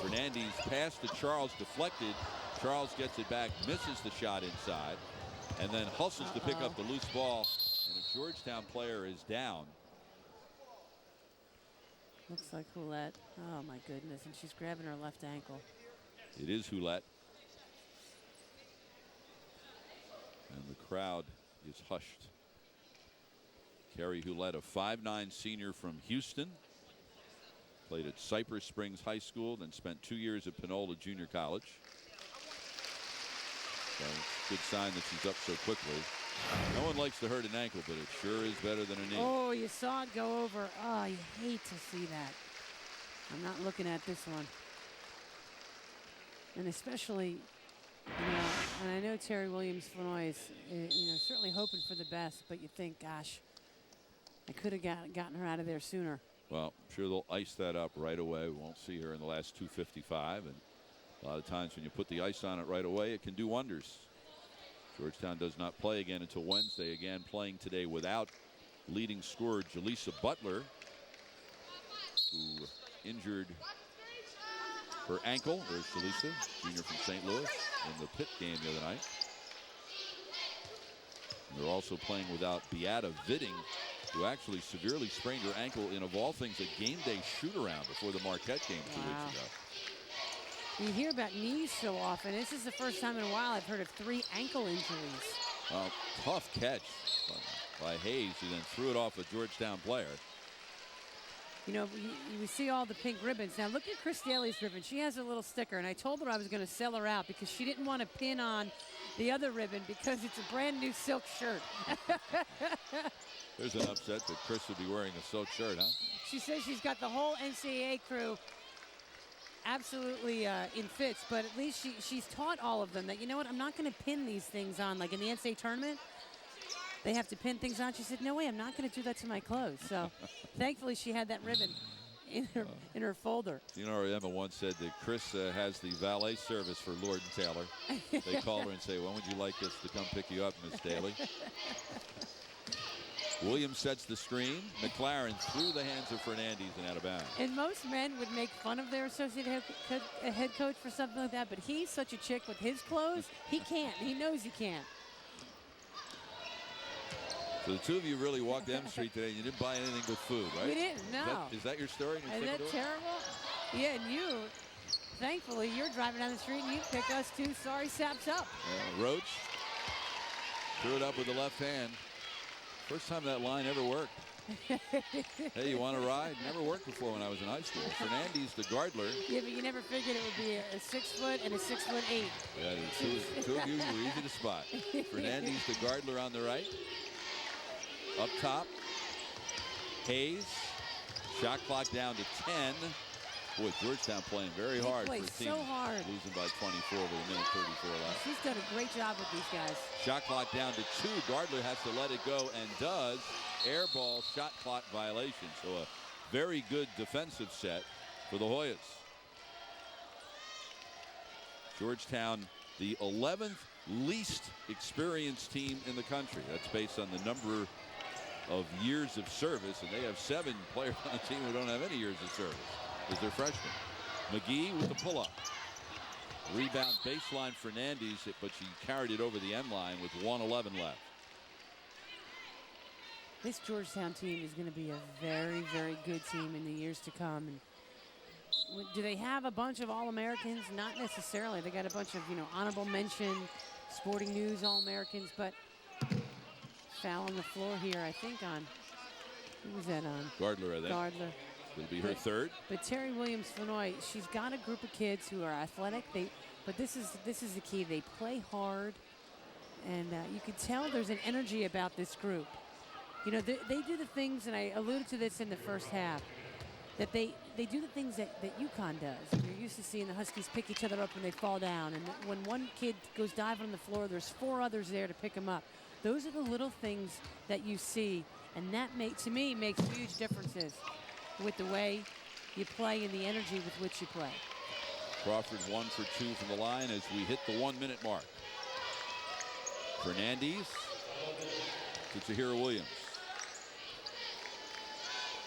Fernandez pass to Charles, deflected. Charles gets it back, misses the shot inside, and then hustles to pick up the loose ball. And a Georgetown player is down. Looks like Hulette. Oh, my goodness. And she's grabbing her left ankle. It is Hulette. And the crowd is hushed. Carrie Hulette, a 5'9" senior from Houston. Played at Cypress Springs High School, then spent 2 years at Panola Junior College. So it's a good sign that she's up so quickly. No one likes to hurt an ankle, but it sure is better than a knee. Oh, you saw it go over. Oh, you hate to see that. I'm not looking at this one. And especially, you know, and I know Terry Williams-Flournoy is, you know, certainly hoping for the best, but you think, gosh, I could have gotten her out of there sooner. Well, I'm sure they'll ice that up right away. We won't see her in the last 2:55, and a lot of times when you put the ice on it right away, it can do wonders. Georgetown does not play again until Wednesday. Again, playing today without leading scorer Jaleesa Butler, who injured her ankle. There's Jaleesa, junior from St. Louis, in the Pitt game the other night. And they're also playing without Beata Vidding, who actually severely sprained her ankle in, of all things, a game day shoot-around before the Marquette game 2 weeks ago. You hear about knees so often. This is the first time in a while I've heard of 3 ankle injuries. Well, tough catch by Hayes, who then threw it off a Georgetown player. You know, we see all the pink ribbons. Now look at Chris Daly's ribbon. She has a little sticker, and I told her I was going to sell her out because she didn't want to pin on the other ribbon because it's a brand new silk shirt. There's an upset that Chris would be wearing a silk shirt, huh? She says she's got the whole NCAA crew absolutely in fits, but at least she's taught all of them that, you know what, I'm not going to pin these things on. Like in the NCAA tournament, they have to pin things on. She said, no way, I'm not going to do that to my clothes. So thankfully she had that ribbon in her folder. You know, Emma once said that Chris has the valet service for Lord and Taylor. They call her and say, when would you like us to come pick you up, Miss Daly? Williams sets the screen. McLaren through the hands of Fernandez and out of bounds. And most men would make fun of their associate head coach for something like that, but he's such a chick with his clothes, he can't. He knows he can't. So the two of you really walked M Street today and you didn't buy anything but food, right? We didn't, no. Is that your story? Is that terrible? Yeah, and you Thankfully, you're driving down the street and you pick us two sorry saps up. Roach threw it up with the left hand. First time that line ever worked. Hey, you want to ride? Never worked before when I was in high school. Fernandez to Gardler. Yeah, but you never figured it would be a 6 foot and a 6'8". Yeah, two of you were easy to spot. Fernandez to Gardler on the right. Up top, Hayes. Shot clock down to 10. Boy, Georgetown playing very hard for a team so hard. losing by 24 with a minute 34 left. She's done a great job with these guys. Shot clock down to 2. Gardler has to let it go and does. Air ball, shot clock violation. So a very good defensive set for the Hoyas. Georgetown, the 11th least experienced team in the country. That's based on the number of years of service, and they have 7 players on the team who don't have any years of service as their freshmen. McGee with the pull-up. Rebound baseline Fernandez, but she carried it over the end line with 1:11 left. This Georgetown team is going to be a very, very good team in the years to come. And do they have a bunch of All-Americans? Not necessarily. They got a bunch of, honorable mention, Sporting News All-Americans, but foul on the floor here, I think, on, who was that on? Gardler, I think. Gardler. It'll be her third. But Terry Williams-Fenoy, she's got a group of kids who are athletic. But this is the key. They play hard, and you can tell there's an energy about this group. They do the things, and I alluded to this in the first half, that they do the things that UConn does. You're used to seeing the Huskies pick each other up when they fall down, and when one kid goes diving on the floor, there's 4 others there to pick him up. Those are the little things that you see, and that to me makes huge differences with the way you play and the energy with which you play. Crawford 1 for 2 from the line as we hit the 1 minute mark. Fernandez to Tahira Williams.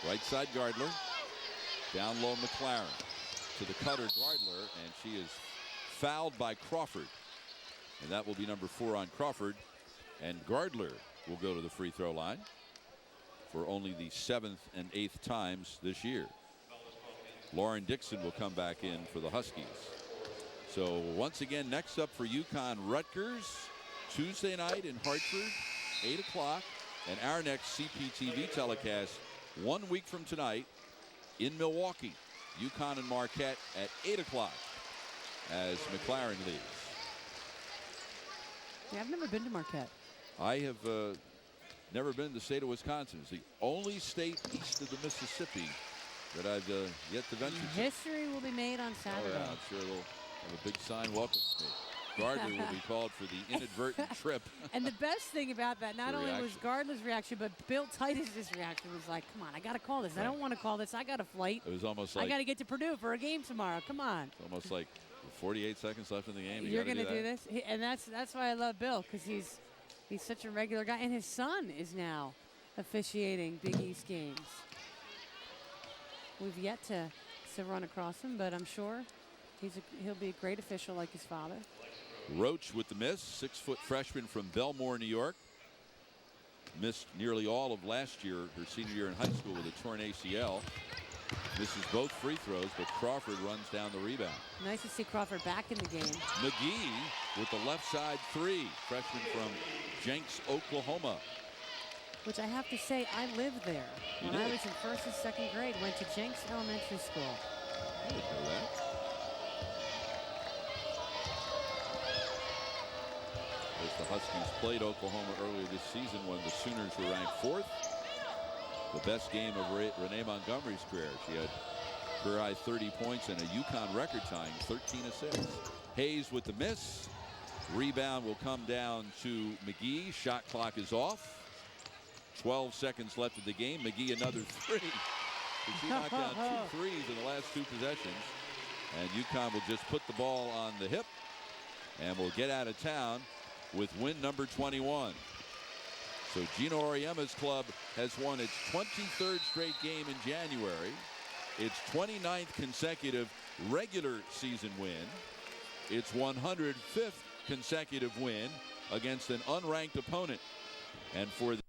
Right side Gardler. Down low McLaren to the cutter Gardler, and she is fouled by Crawford. And that will be number 4 on Crawford. And Gardler will go to the free throw line for only the 7th and 8th times this year. Lauren Dixon will come back in for the Huskies. So once again, next up for UConn, Rutgers, Tuesday night in Hartford, 8 o'clock. And our next CPTV telecast 1 week from tonight in Milwaukee. UConn and Marquette at 8 o'clock as McLaren leads. Yeah, I've never been to Marquette. I have never been to the state of Wisconsin. It's the only state east of the Mississippi that I've yet to venture to. History will be made on Saturday. Oh, yeah, I'm sure they'll have a big sign welcome to me. Gardner will be called for the inadvertent trip. And the best thing about that, not only was reaction. Gardner's reaction, but Bill Titus's reaction was like, come on, I got to call this. I don't want to call this. I got a flight. It was almost like I got to get to Purdue for a game tomorrow. Come on. It's almost like 48 seconds left in the game. You're going to do this? And that's why I love Bill, because he's such a regular guy. And his son is now officiating Big East games. We've yet to run across him, but I'm sure he'll be a great official like his father. Roach with the miss, 6-foot freshman from Belmore, New York. Missed nearly all of last year, her senior year in high school, with a torn ACL. Misses both free throws, but Crawford runs down the rebound. Nice to see Crawford back in the game. McGee with the left side 3, freshman from Jenks, Oklahoma. Which I have to say, I lived there. You When I did? was in 1st and 2nd grade, went to Jenks Elementary School. I didn't know that. As the Huskies played Oklahoma earlier this season when the Sooners were ranked 4th. The best game of Renee Montgomery's career. She had career high 30 points and a UConn record tying 13 assists. Hayes with the miss. Rebound will come down to McGee. Shot clock is off. 12 seconds left of the game. McGee another 3. She knocked down 2 threes in the last 2 possessions. And UConn will just put the ball on the hip and will get out of town with win number 21. So Gino Auriemma's club has won its 23rd straight game in January, its 29th consecutive regular season win, its 105th consecutive win against an unranked opponent. And for the